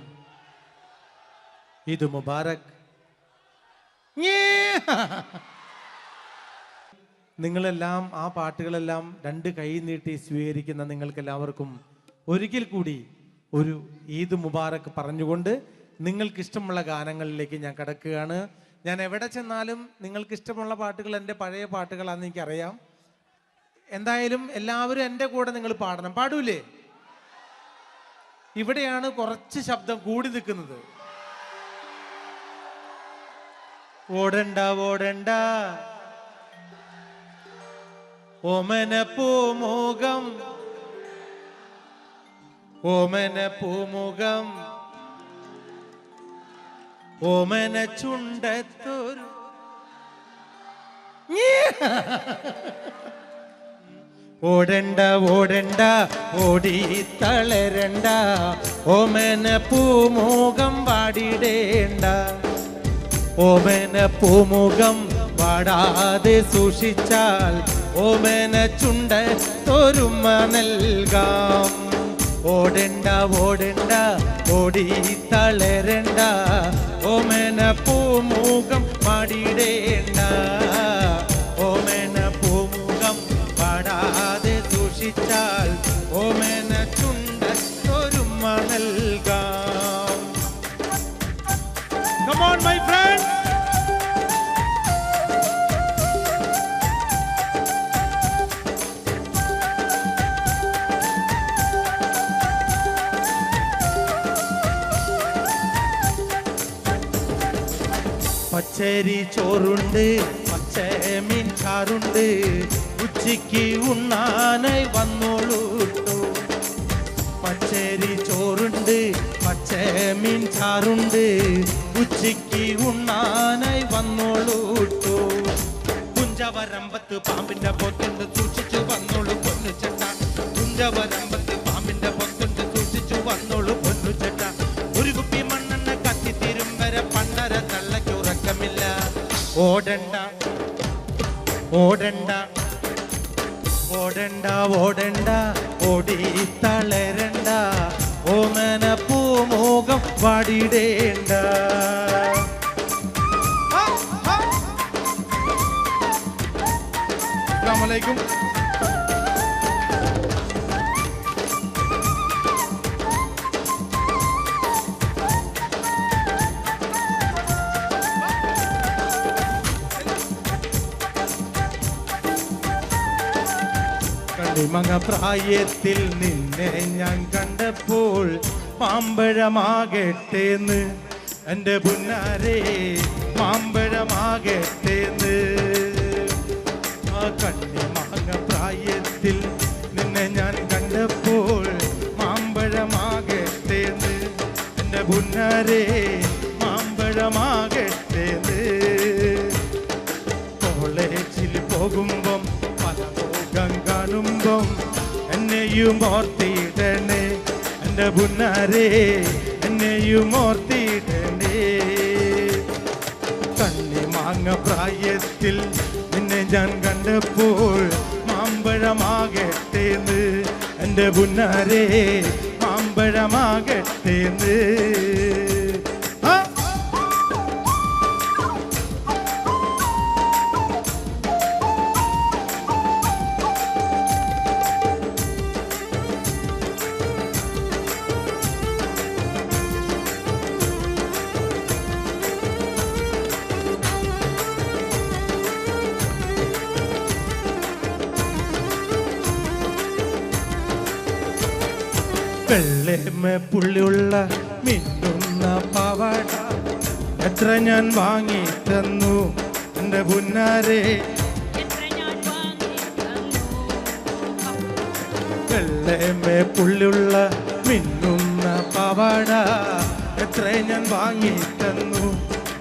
ഈദ് മുബാറക്. നിങ്ങളെല്ലാം ആ പാട്ടുകളെല്ലാം രണ്ട് കൈ നീട്ടി സ്വീകരിക്കുന്ന നിങ്ങൾക്കെല്ലാവർക്കും ഒരിക്കൽ കൂടി ഒരു ഈദ് മുബാറക് പറഞ്ഞുകൊണ്ട് നിങ്ങൾക്ക് ഇഷ്ടമുള്ള ഗാനങ്ങളിലേക്ക് ഞാൻ കടക്കുകയാണ്. ഞാൻ എവിടെ ചെന്നാലും നിങ്ങൾക്ക് ഇഷ്ടമുള്ള പാട്ടുകൾ എൻ്റെ പഴയ പാട്ടുകളാണെന്ന് എനിക്കറിയാം. എന്തായാലും എല്ലാവരും എൻ്റെ കൂടെ നിങ്ങൾ പാടണം. പാടൂലേ? ഇവിടെയാണ് കുറച്ച് ശബ്ദം കൂടി നിൽക്കുന്നത്. ഓടണ്ട ഓടണ്ട ഓമന പൂമുഖം ഓമന പൂമുഖം ഓമന ചുണ്ടത്തൊരു ഓടണ്ട ഓടണ്ട ഓടി തളരണ്ട ഓമന പൂമുഖം വാടിടേണ്ട ഓമന പൂമുഖം വാടാതെ സൂക്ഷിച്ചാൽ ഓമന ചുണ്ടത്തൊരുമ നൽകാം. ഓടണ്ട ഓടണ്ട ഓടി തളരണ്ട ഓമന പൂമുഖം വാടിടേണ്ട ഓമന പൂമുഖം വാടാതെ സൂക്ഷിച്ചാൽ ഓമന ചുണ്ടത്തൊരുമ നൽകാം. Come on my friends. പച്ചരി ചോറുണ്ട് പച്ചമീൻ ചാറുണ്ട് ഉച്ചയ്ക്ക് ഉണ്ണാനായി വന്നോളൂട്ടോ. പച്ചരി ചോറുണ്ട് പച്ചമീൻ ചാറുണ്ട് ഉച്ചയ്ക്ക് ഉണ്ണാനായി വന്നോളൂട്ടോ. കുഞ്ചവരമ്പത്ത് പാമ്പിന്റെ പൊത്തുണ്ട് സൂക്ഷിച്ചു വന്നോളൂ പൊന്നുചെട്ട. കുഞ്ചവരമ്പത്ത് പാമ്പിന്റെ പൊത്തുണ്ട് സൂക്ഷിച്ചു വന്നോളൂ പൊന്നുചെട്ട. ഒരു കുപ്പി മണ്ണെണ്ണ കത്തിത്തീരും വരെ പണ്ടര തള്ളക്കുറക്കമില്ല. ഓടണ്ട ഓടണ്ട ഓടണ്ട ഓടണ്ട ഓടി തളരണ്ട ഓമന പൂമുഖം വാടിടേണ്ട. അസ്സലാമു അലൈക്കും. കണ്ണിമങ്ങ പ്രായത്തിൽ നിന്നെ ഞാൻ കണ്ടപ്പോൾ മാമ്പഴമാകട്ടേന്ന് എൻ്റെ പുന്നാരെ മാമ്പഴമാകട്ടേന്ന്. ആ കണ്ണിമങ്ങ പ്രായത്തിൽ നിന്നെ ഞാൻ കണ്ടപ്പോൾ മാമ്പഴമാകട്ടേന്ന് എൻ്റെ പുന്നാരെ മാമ്പഴമാകട്ടേന്ന്. കോളേജിൽ പോകുമ്പം പല മുഖം കാണുമ്പം എന്നെയും ഓർത്തിടണേ എൻ്റെ പുന്നാരെ എന്നെയും ഓർത്തിടണേ. കണ്ണിമാങ്ങ പ്രായത്തിൽ നിന്നെ ഞാൻ കണ്ടപ്പോൾ മാമ്പഴമാകട്ടേന്ന് എൻ്റെ പുന്നാരെ മാമ്പഴമാകട്ടേന്ന്. വെള്ളേമ പുള്ളിയുള്ള മിന്നുന്ന പാവാട എത്ര ഞാൻ വാങ്ങി തന്നു എൻ്റെ പുന്നാരെ. വെള്ളേമ പുള്ളിയുള്ള മിന്നുന്ന പാവാട എത്ര ഞാൻ വാങ്ങി തന്നു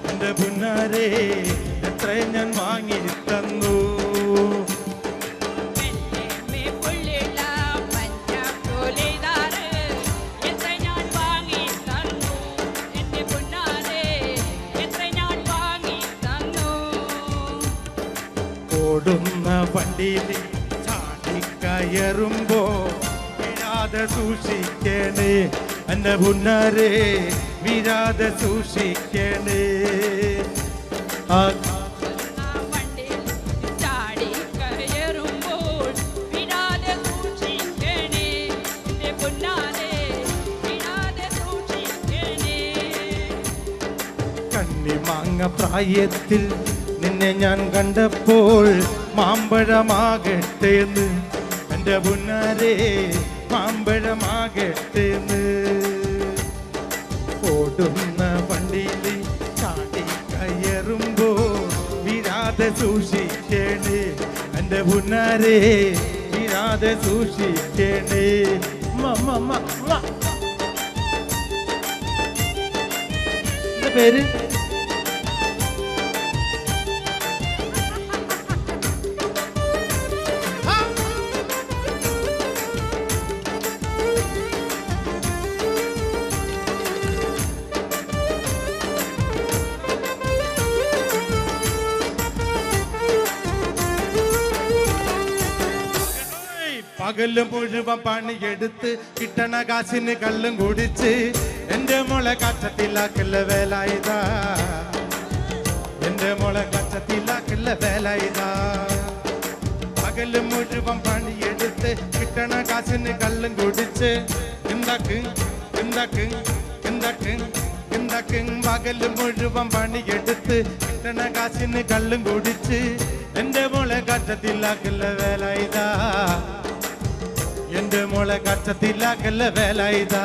എൻ്റെ പുന്നാരെ എത്ര ഞാൻ വാങ്ങി തന്നു. ഓടുന്ന വണ്ടിയിൽ ചാടിക്കയറുമ്പോ വീഴാതെ സൂക്ഷിക്കണേ എന്റെ പുന്നാരെ വീഴാതെ സൂക്ഷിക്കണേ. ആ കണ്ണിമാങ്ങ പ്രായത്തിൽ നിന്നെ ഞാൻ കണ്ടപ്പോൾ മാമ്പഴമാകട്ടേന്ന് എന്റെ പുന്നാരെ മാമ്പഴമാകട്ടേന്ന്. ഓടുന്ന വണ്ടിയിൽ ചാടി കയറുമ്പോൾ വീഴാതെ സൂക്ഷിക്കണേ എന്റെ പുന്നാരെ വീഴാതെ സൂക്ഷിക്കണേ. പേര് പകലും മുഴുവൻ പണിയെടുത്ത് കിട്ടണ കാശിന് കള്ളും കുടിച്ച് എന്റെ മോളെ കച്ചത്തിലാക്കല്ല വേല ഇതാ. എന്റെ മോളെ കച്ചത്തിലാക്കല്ല വേല ഇതാ. പകലും മുഴുവൻ പണിയെടുത്ത് കിട്ടണ കാശിന് കള്ളും കുടിച്ച് എന്താക്കും എന്താക്കും എന്താക്കും എന്താക്കും. പകലും മുഴുവൻ പണിയെടുത്ത് കിട്ടണ കാശിന് കള്ളും കുടിച്ച് എന്റെ മോളെ കച്ചത്തിലാക്കല്ല വേല ഇതാ. എന്റെ മോളെ കച്ചത്തിലാക്കല്ല വേല ഇതാ.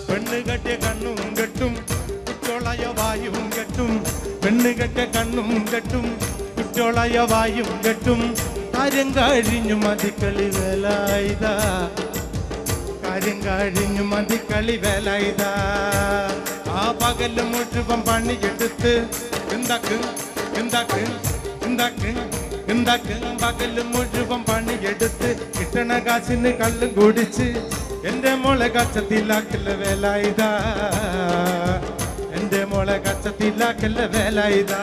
പെണ്ണ് കെട്ടിയ കണ്ണും കെട്ടും കുറ്റോളയ വായും കെട്ടും. പെണ്ണ് കെട്ടിയ കണ്ണും കെട്ടും കുറ്റോളയ വായും കെട്ടും. കാര്യം കഴിഞ്ഞു മതിക്കളി വേല ഇതാ. കാര്യം കഴിഞ്ഞു മതിക്കളി വേല ഇതാ. ആ പകല് മുഴുവൻ പണിയെടുത്ത് എന്താക്കും എന്താക്കും എന്താക്കും എന്താക്കും. പകല് മുഴുവൻ പണിയെടുത്ത് കിട്ടണ കാശിന് കള്ളും കുടിച്ച് എന്റെ മോളെ കച്ചത്തിലാക്കല്ല വേല ഇതാ. എന്റെ മോളെ കച്ചത്തിലാക്കല്ല വേല ഇതാ.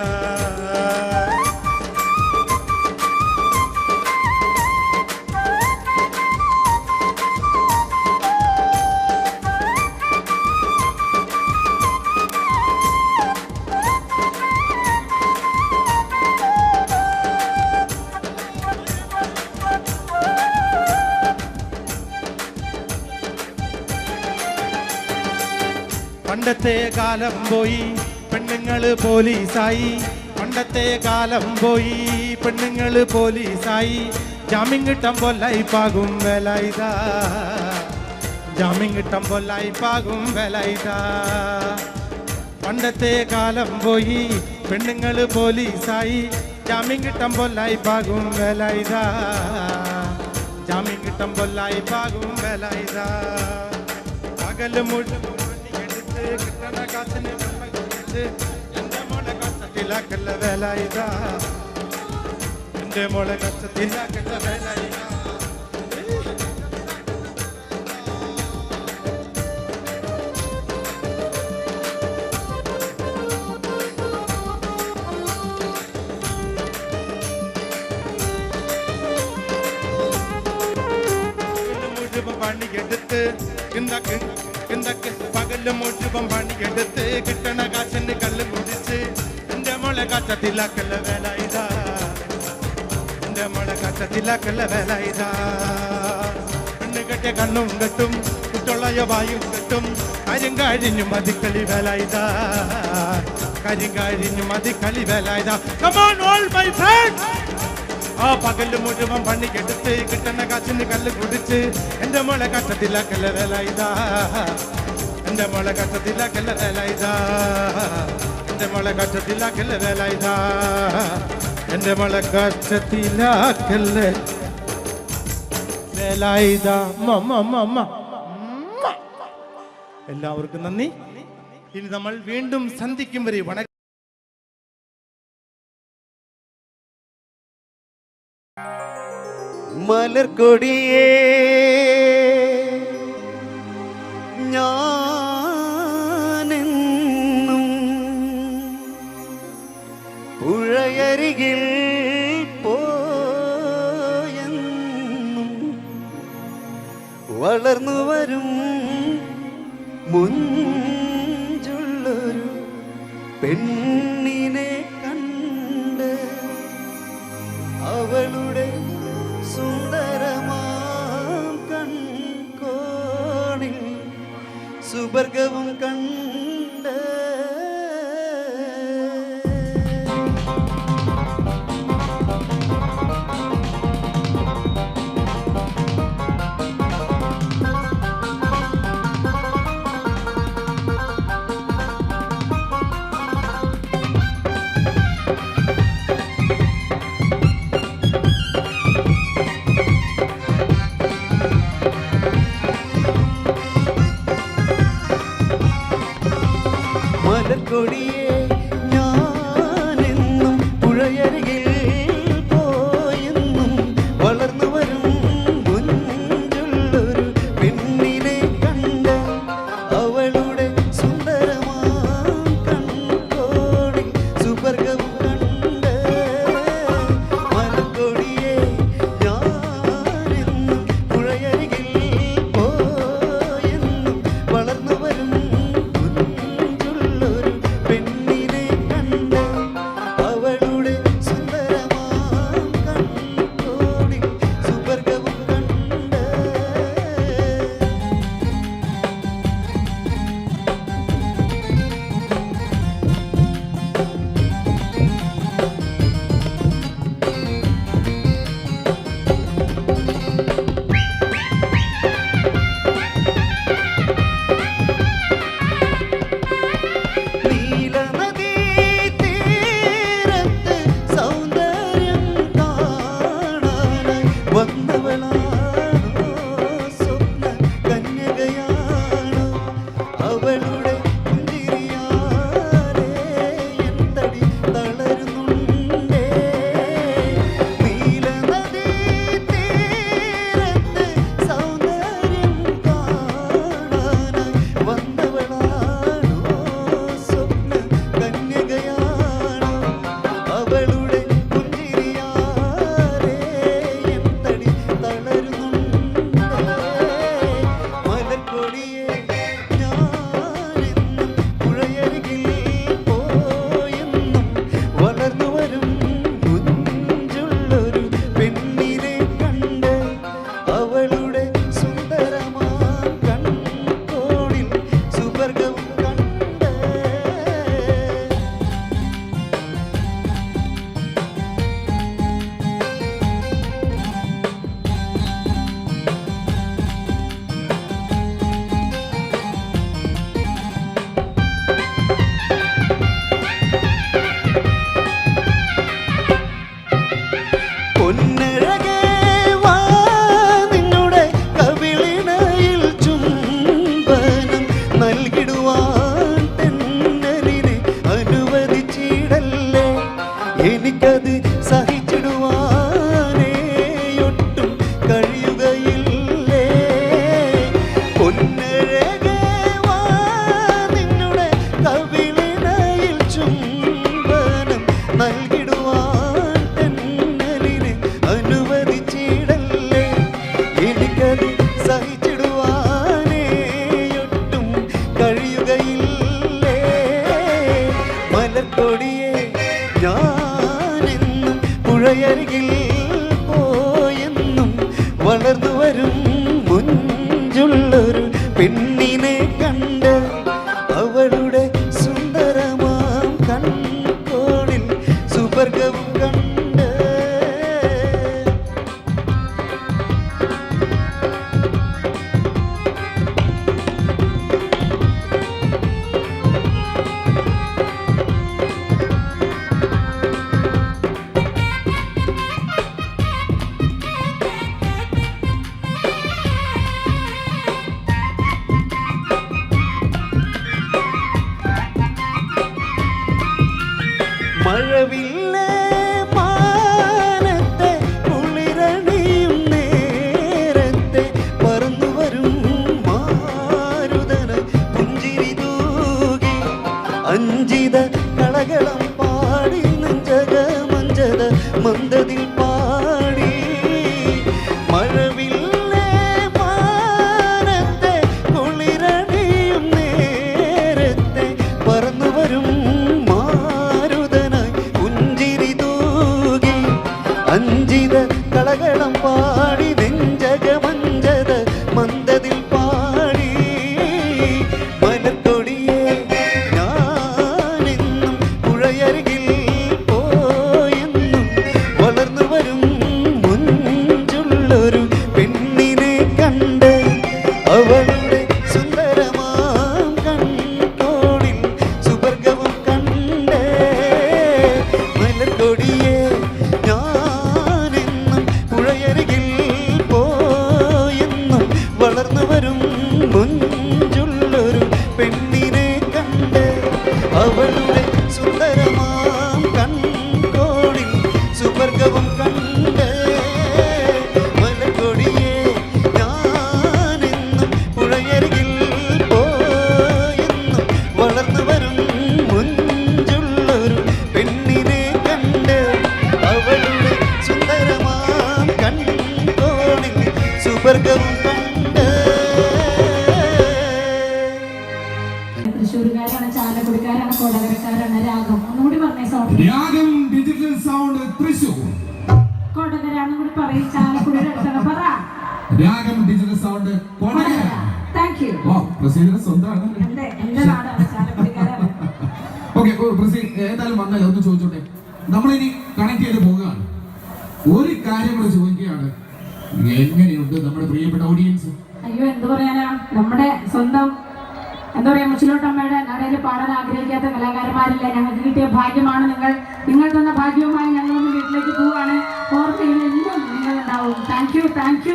പണ്ടത്തെ കാലം പോയി പെണ്ണുങ്ങള് പോലീസായി. പണ്ടത്തെ കാലം പോയി പെണ്ണുങ്ങള് പോലീസായി. ജാമ്യം കിട്ടുമ്പോൾ ലൈഫാകും വേല ഇതാ. ജാമ്യം കിട്ടുമ്പോൾ ലൈഫാകും വേല ഇതാ. പണ്ടത്തെ കാലം പോയി പെണ്ണുങ്ങള് പോലീസായി. ജാമ്യം കിട്ടുമ്പോൾ ലൈഫാകും വേല ഇതാ. ജാമ്യം കിട്ടുമ്പോൾ ലൈഫാകും വേല ഇതാ. പകല് മുഴുവൻ കിട്ടണ കാശിന് വെള്ളം കുടിച്ച് എന്റെ മോളെ കച്ചത്തിലാക്കല്ല വേല ഇതാ. എന്റെ മോളെ കച്ചത്തിലാക്കല്ല വേല ഇതാ. മുഴുവൻ പണിയെടുത്ത് എന്താക്ക് എന്താക്ക്. പകല് മുഴുവൻ പണിയെടുത്ത് കിട്ടണ കാശിന് കള്ള് കുടിച്ച് എന്റെ മോളെ കച്ചത്തിലാക്കല്ല വേല ഇതാ. എന്റെ മോളെ കച്ചത്തിലാക്കല്ല വേല ഇതാ. പെണ്ണ് കെട്ടിയ കണ്ണും കെട്ടും കുട്ടൊള്ളയ വായും കെട്ടും. കാര്യം കഴിഞ്ഞു മതിക്കളി വേല ഇതാ. കാര്യം കഴിഞ്ഞു മതിക്കളി വേല ഇതാ. Come on all my friends. ആ പകല് മുഴുവൻ പണിയെടുത്ത് കിട്ടണ കാശിന് കല്ല് കുടിച്ച് എന്റെ മോളെ കച്ചത്തിലാക്കല്ല വേല ഇതാ. എന്റെ മോളെ കച്ചത്തിലാക്കല്ല വേല ഇതാ. എന്റെ മോളെ കച്ചത്തിലാക്കല്ല വേല ഇതാ. എന്റെ മോളെ കച്ചത്തിലാക്കല്ല വേല ഇതാ. എല്ലാവർക്കും നന്ദി. ഇനി നമ്മൾ വീണ്ടും സന്ധിക്കും വരെ വണക്കം. മലർക്കൊടിയേ ഞാനെന്നും പുഴയരികിൽ പോയെന്നും വളർന്നു വരും മുഞ്ചുള്ളൊരു പെണ്ണിനെ കണ്ട് അവളുടെ സുന്ദരമാം കൺകോണിൽ സുവർഗവും കണ്ട് മലർക്കൊടിയെ ഞാനെന്നും പുഴയരികിൽ പോയെന്നും വളർന്നു വരും മുഞ്ചുള്ളൊരു പെണ്ണിനെ കണ്ട് അവളുടെ സുന്ദരമാം കൺകോണിൽ സുവർഗവും കണ്ട് മലർക്കൊടിയെ ഞാനെന്നും പുഴയരികിൽ പോയെന്നും വളർന്നു വരും പെണ്ണിനെ കണ്ട് അവളുടെ സുന്ദരമാം കൺകോണിൽ സുവർഗവും കണ്ട് നീലനദീ തീരത്ത് സൗന്ദര്യം കാണാനായി വന്നവളാണോ സ്വപ്ന കന്യകയാണോ അവളുടെ പുഞ്ചിരിയാലെ എന്തടി തളരുന്നുണ്ടേ നീലനദീ തീരത്ത് സൗന്ദര്യം കാണാനായി വന്നവളാണോ സ്വപ്ന കന്യകയാണോ അവളുടെ പുഞ്ചിരിയാലെ എന്തടി തളരുന്നുണ്ടേ മലർക്കൊടിയെ ഞാനെന്നും പുഴയരികിൽ പോയെന്നും വളർന്നു വരും മുഞ്ചുള്ളൊരു പെണ്ണിനെ കണ്ട് അവളുടെ സുന്ദരമാം കൺകോണിൽ സുവർഗവും കണ്ട് പൊന്നഴകേ വാ നിന്നുടെ കവിളിണയിൽ ചുംബനം നൽകിടുവാൻ തെന്നലിനെ അനുവദിച്ചിടല്ലേ എനിക്കത് സഹിച്ചിടുവാനേ ഒട്ടും കഴിയുകയില്ലേ പൊന്നഴകേ വാ നിന്നുടെ കവിളിണയിൽ ചുംബനം നൽകിടുവാൻ തെന്നലിനെ അനുവദിച്ചിടല്ലേ എനിക്കത് സഹിച്ചിടുവാനേ ഒട്ടും കഴിയുകയില്ലേ മലർക്കൊടിയെ ഞാനെന്നും പുഴയരികിൽ പോയെന്നും വളർന്നു വരും മുഞ്ചുള്ളൊരു പെണ്ണിനെ കണ്ട് അവളുടെ സുന്ദരമാം കൺകോണിൽ സുവർഗവും കണ്ട് മഴവില്ലേ മാനത്തെ കുളിരണിയും നേരത്തെ പറന്നു വരും മാരുതന പുഞ്ചിരി തൂകി അഞ്ചിത കളകളം പാടി നെഞ്ചക മഞ്ചത മന്ദതിൽ പാടി മഴവില്ലേ മാനത്തെ കുളിരണിയും കളകളം പാടി നെഞ്ചകമഞ്ചത മന്ദതിൽ പാടി മലർക്കൊടിയെ ഞാനെന്നും പുഴയരികിൽ പോയെന്നും വളർന്നു വരും മുഞ്ചുള്ളൊരു പെണ്ണിനെ കണ്ട് അവളുടെ സുന്ദരമാം കൺകോണിൽ സുവർഗവും കണ്ട് മലർക്കൊടിയെ ഞാനെന്നും പുഴയരികിൽ പോയെന്നും വളർന്നു വരും മുഞ്ചുള്ളൊരു പെണ്ണിനെ കണ്ട് അവളുടെ സുന്ദരമാം കൺകോണിൽ സുവർഗവും കണ്ട് മലർക്കൊടിയെ ഞാനെന്നും പുഴയരികിൽ പോയെന്നും വളർന്നു വരും മുഞ്ചുള്ളൊരു പെണ്ണിനെ കണ്ട് അവളുടെ സുന്ദരമാം കൺകോണിൽ സുവർഗവും കണ്ട്. തൃശ്ശൂരുകാരാണ്, ചാലക്കുടിക്കാരാണ്, കൊടകരക്കാരാണ്. രാഗം ഒന്നുകൂടി പറഞ്ഞേ. സൗണ്ട് രാഗം ഡിജിറ്റൽ സൗണ്ട് തൃശൂർ. കൊടകരാന്നും കൂടി പറയും. ചാലക്കുടിയുടെ അടുത്താണ്. പറ. Ragam digital sound Kodakara. Thank you. പ്രസീദിന്റെ സ്വന്തമാണ്. എന്റെ നാടാണ്, ചാലക്കുടിക്കാരാണ്. ഓക്കെ, പ്രസീദ് ഏതായാലും വന്നല്ലോ ഒന്ന് ചോദിച്ചോട്ടെ. നമ്മളിനി കണക്ട് ചെയ്ത് പോവുകയാണ്. ഒരു കാര്യം കൂടെ ചോദിക്കുകയാണ്, എങ്ങനെയുണ്ട് നമ്മുടെ പ്രിയപ്പെട്ട ഓഡിയൻസ്? അയ്യോ, എന്ത് പറയാനാ, നമ്മുടെ സ്വന്തം എന്താ പറയാ, മുച്ചിലോട്ടമ്മയുടെ നടയിൽ പാടാൻ ആഗ്രഹിക്കാത്ത കലാകാരന്മാരില്ല. ഞങ്ങൾക്ക് കിട്ടിയ ഭാഗ്യമാണ് നിങ്ങൾ തന്ന ഭാഗ്യവുമായി ഞങ്ങളൊന്ന് വീട്ടിലേക്ക് പോവുകയാണ്. ഓർമ്മയിൽ എന്നും നിങ്ങളുണ്ടാവും. Thank you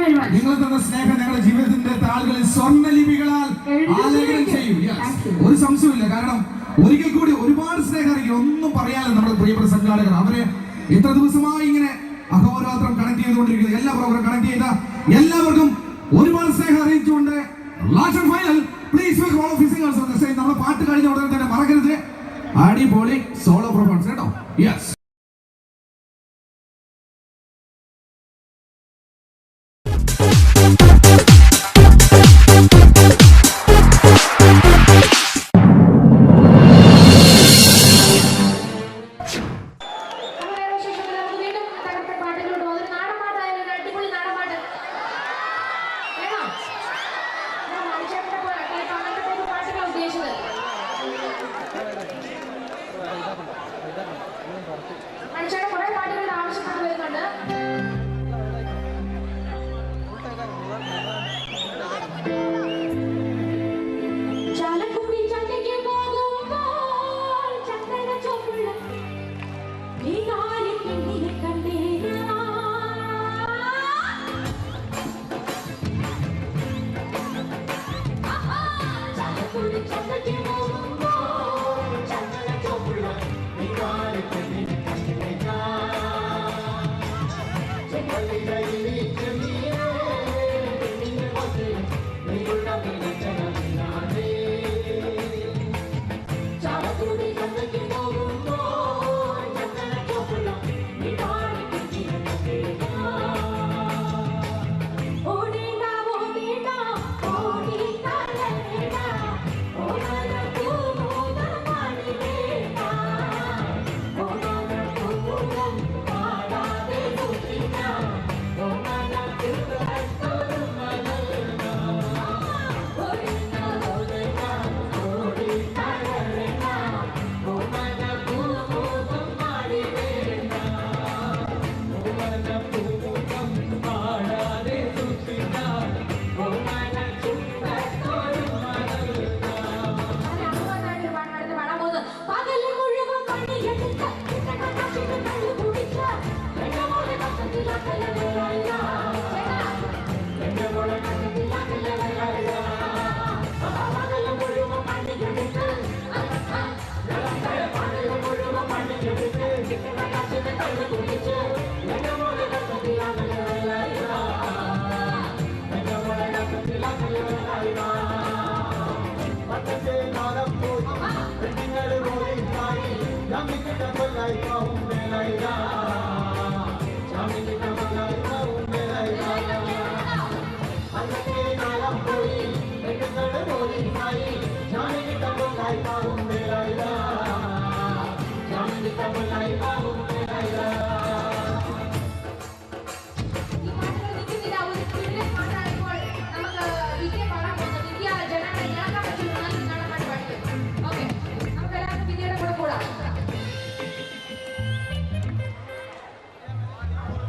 very much. നിങ്ങൾ തന്ന സ്നേഹം ഞങ്ങളുടെ ജീവിതത്തിന്റെ താളുകളിൽ സ്വർണ്ണലിപികളാൽ ആലേഖനം ചെയ്യും. ഒരു സംശയമില്ല. കാരണം ഒരിക്കൽ കൂടി ഒരുപാട് സ്നേഹം അറിയിക്കും. ഒന്നും പറയാനില്ല. നമ്മുടെ പ്രിയപ്പെട്ട സംഘാടകർ അവരെ ഇത്ര ദിവസമായി ഇങ്ങനെ അഹോരാത്രം കണക്ട് ചെയ്തുകൊണ്ടിരിക്കുന്നത്, എല്ലാ പ്രോഗ്രാം കണക്ട് ചെയ്ത എല്ലാവർക്കും ഒരുപാട് സ്നേഹം അറിയിച്ചുകൊണ്ട് last and final please welcome all of you singers on the stage. നമ്മുടെ പാട്ട് കഴിഞ്ഞ ഉടനെ തന്നെ മറക്കരുത്, അടിപൊളി സോളോ പെർഫോമൻസ് കേട്ടോ. യെസ്. മനുഷ്യരുടെ കുറെ പാട്ടുകളുടെ ആവശ്യപ്പെട്ട് വരുന്നുണ്ട്. ചാലക്കുടി ചന്തയ്ക്ക് പോകുമ്പോൾ ചക്കര ചോപ്പുള്ള ഈ നാല് പെണ്ണിനെ കണ്ടേ ചാലക്കുടി ചന്തയ്ക്ക് പോകുമ്പോൾ ചക്കര ചോപ്പുള്ള ഈ നാല് പെണ്ണിനെ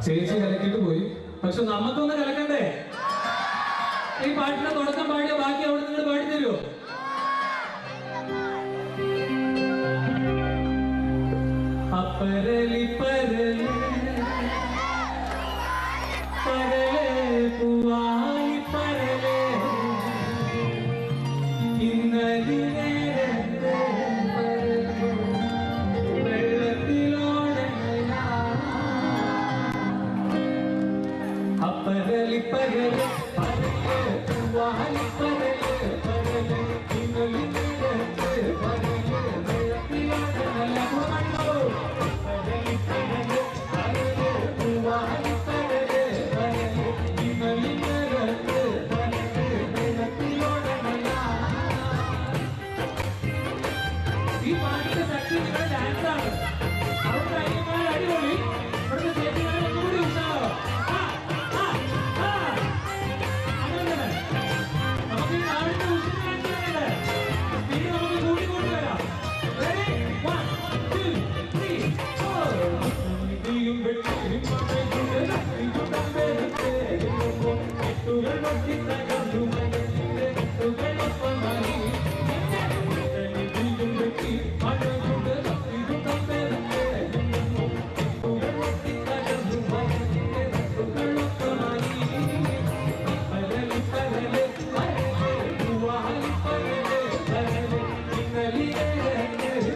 ചേച്ചി കലക്കിട്ട് പോയി. പക്ഷെ നമുക്കൊന്ന് കലക്കണ്ടേ? ഈ പാട്ടിന്റെ തുടക്കം പാടിയ ബാക്കി അവിടെ നിങ്ങൾ പാടിത്തരുമോ? അപ്പരലി പരലി പരലേ പൂവാലി പരലേ ഇന്നലെ വെള്ളത്തിലോടെ അപ്പരലി പരലേ പരലേ പൂവാലി പരലേ പരലേ ഇന്നലെ പരലേ വെള്ളത്തിലോടെ നല്ല കുടമണ്ണോ പരലി പരലേ പരലേ പൂവാലി പരലേ പരലേ ഇന്നലെ പരലേ വെള്ളത്തിലോടെ നല്ല ഈ പാട്ടിന്റെ ശക്തി നിങ്ങളുടെ ഡാൻസ് ആണ്. അവരുടെ അയ്യന്മാർ അടിപൊളി, ഇവിടുത്തെ ചേച്ചിമാരെ ഒന്നുകൂടി ഉത്സാഹം. അങ്ങനെ നമുക്ക് ഈ നാടിന്റെ ഉത്സവം കാണിച്ചിട്ടുണ്ട്. ഇനി നമുക്ക് കൂട്ടിക്കൊണ്ട് വരാം. Ready? 1, 2, 3, 4. ഇടിയും വെട്ടിയും മഴയും ഇടിയും തമ്പേരത്തെ എട്ടുകൾ പൊട്ടി തകർന്നു മനസ്സിന്റെ എട്ടുകളൊപ്പമായി ഇടിയും വെട്ടി മഴയും ഇടിയും തമ്പേരത്തെ എട്ടുകൾ പൊട്ടി തകർന്നു മനസ്സിന്റെ എട്ടുകളൊപ്പമായി പരലി പരലേ പരലേ പൂവാലി പരലേ പരലേ ഇന്നലിയേ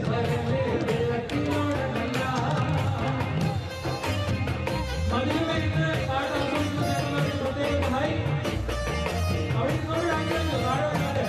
പരലേ വെള്ളത്തിലോടല്ല മധുരമരുന്ന് പാട്ട് ആസ്വദിക്കുന്ന പ്രത്യേക ഹായ് അവിടെ നിന്നോട് കാണിക്കുന്നു താഴെ വന്നാല്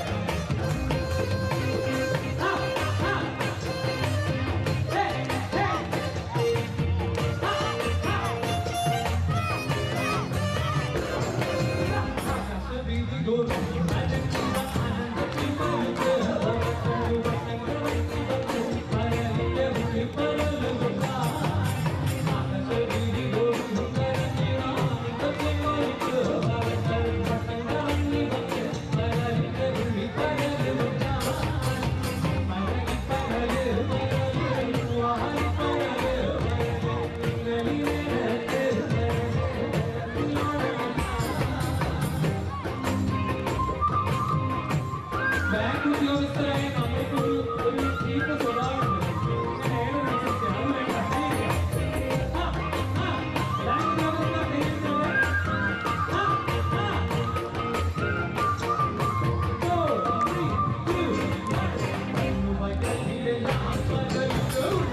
ബാങ്ക് ഉദ്യോഗസ്ഥരായ നമുക്കൊരു ചീത്ത സ്വഭാവമുണ്ട്. ഇങ്ങനെ ഏതൊരനുസരിച്ച് അത് വേണ്ട. ബാങ്ക് ഉദ്യോഗസ്ഥരെ സ്നേഹിച്ചവർ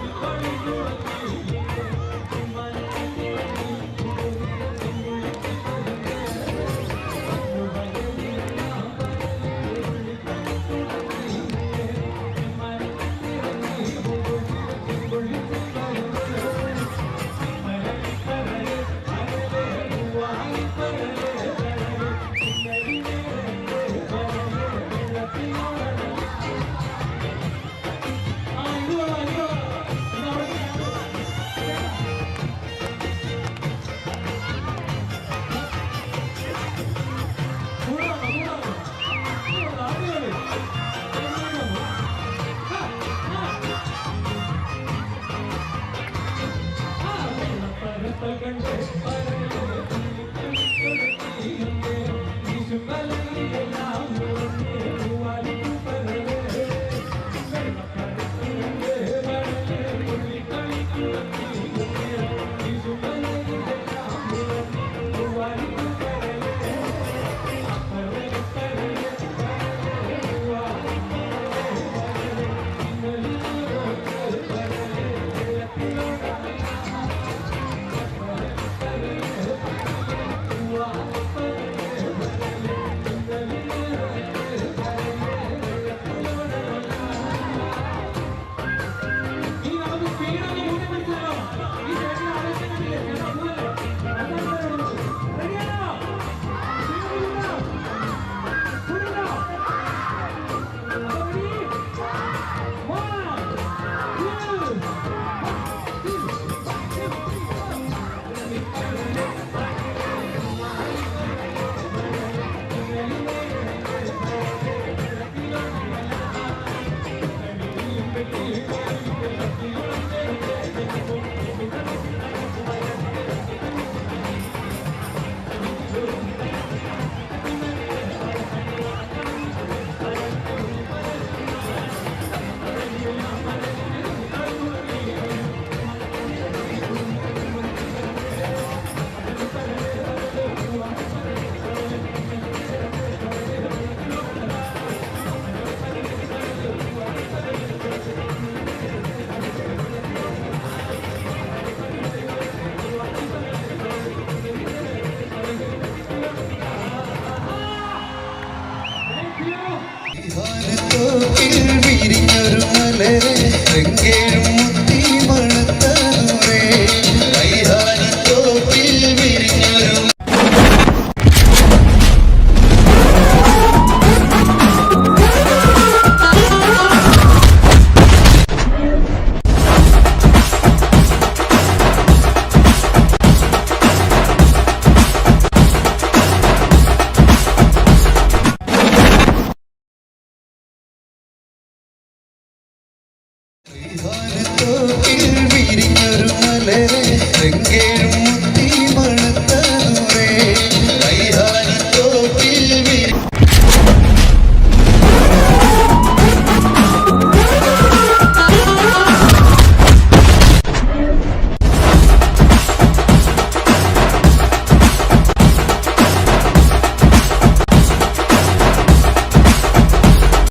Thank you. തെങ്കേഴും മുത്തി മണത്തൂരേ കൈഹാരത്തോപ്പിൽ വിരിഞ്ഞൊരു വിരിഞ്ഞൊരു മലരെ തെങ്കേഴും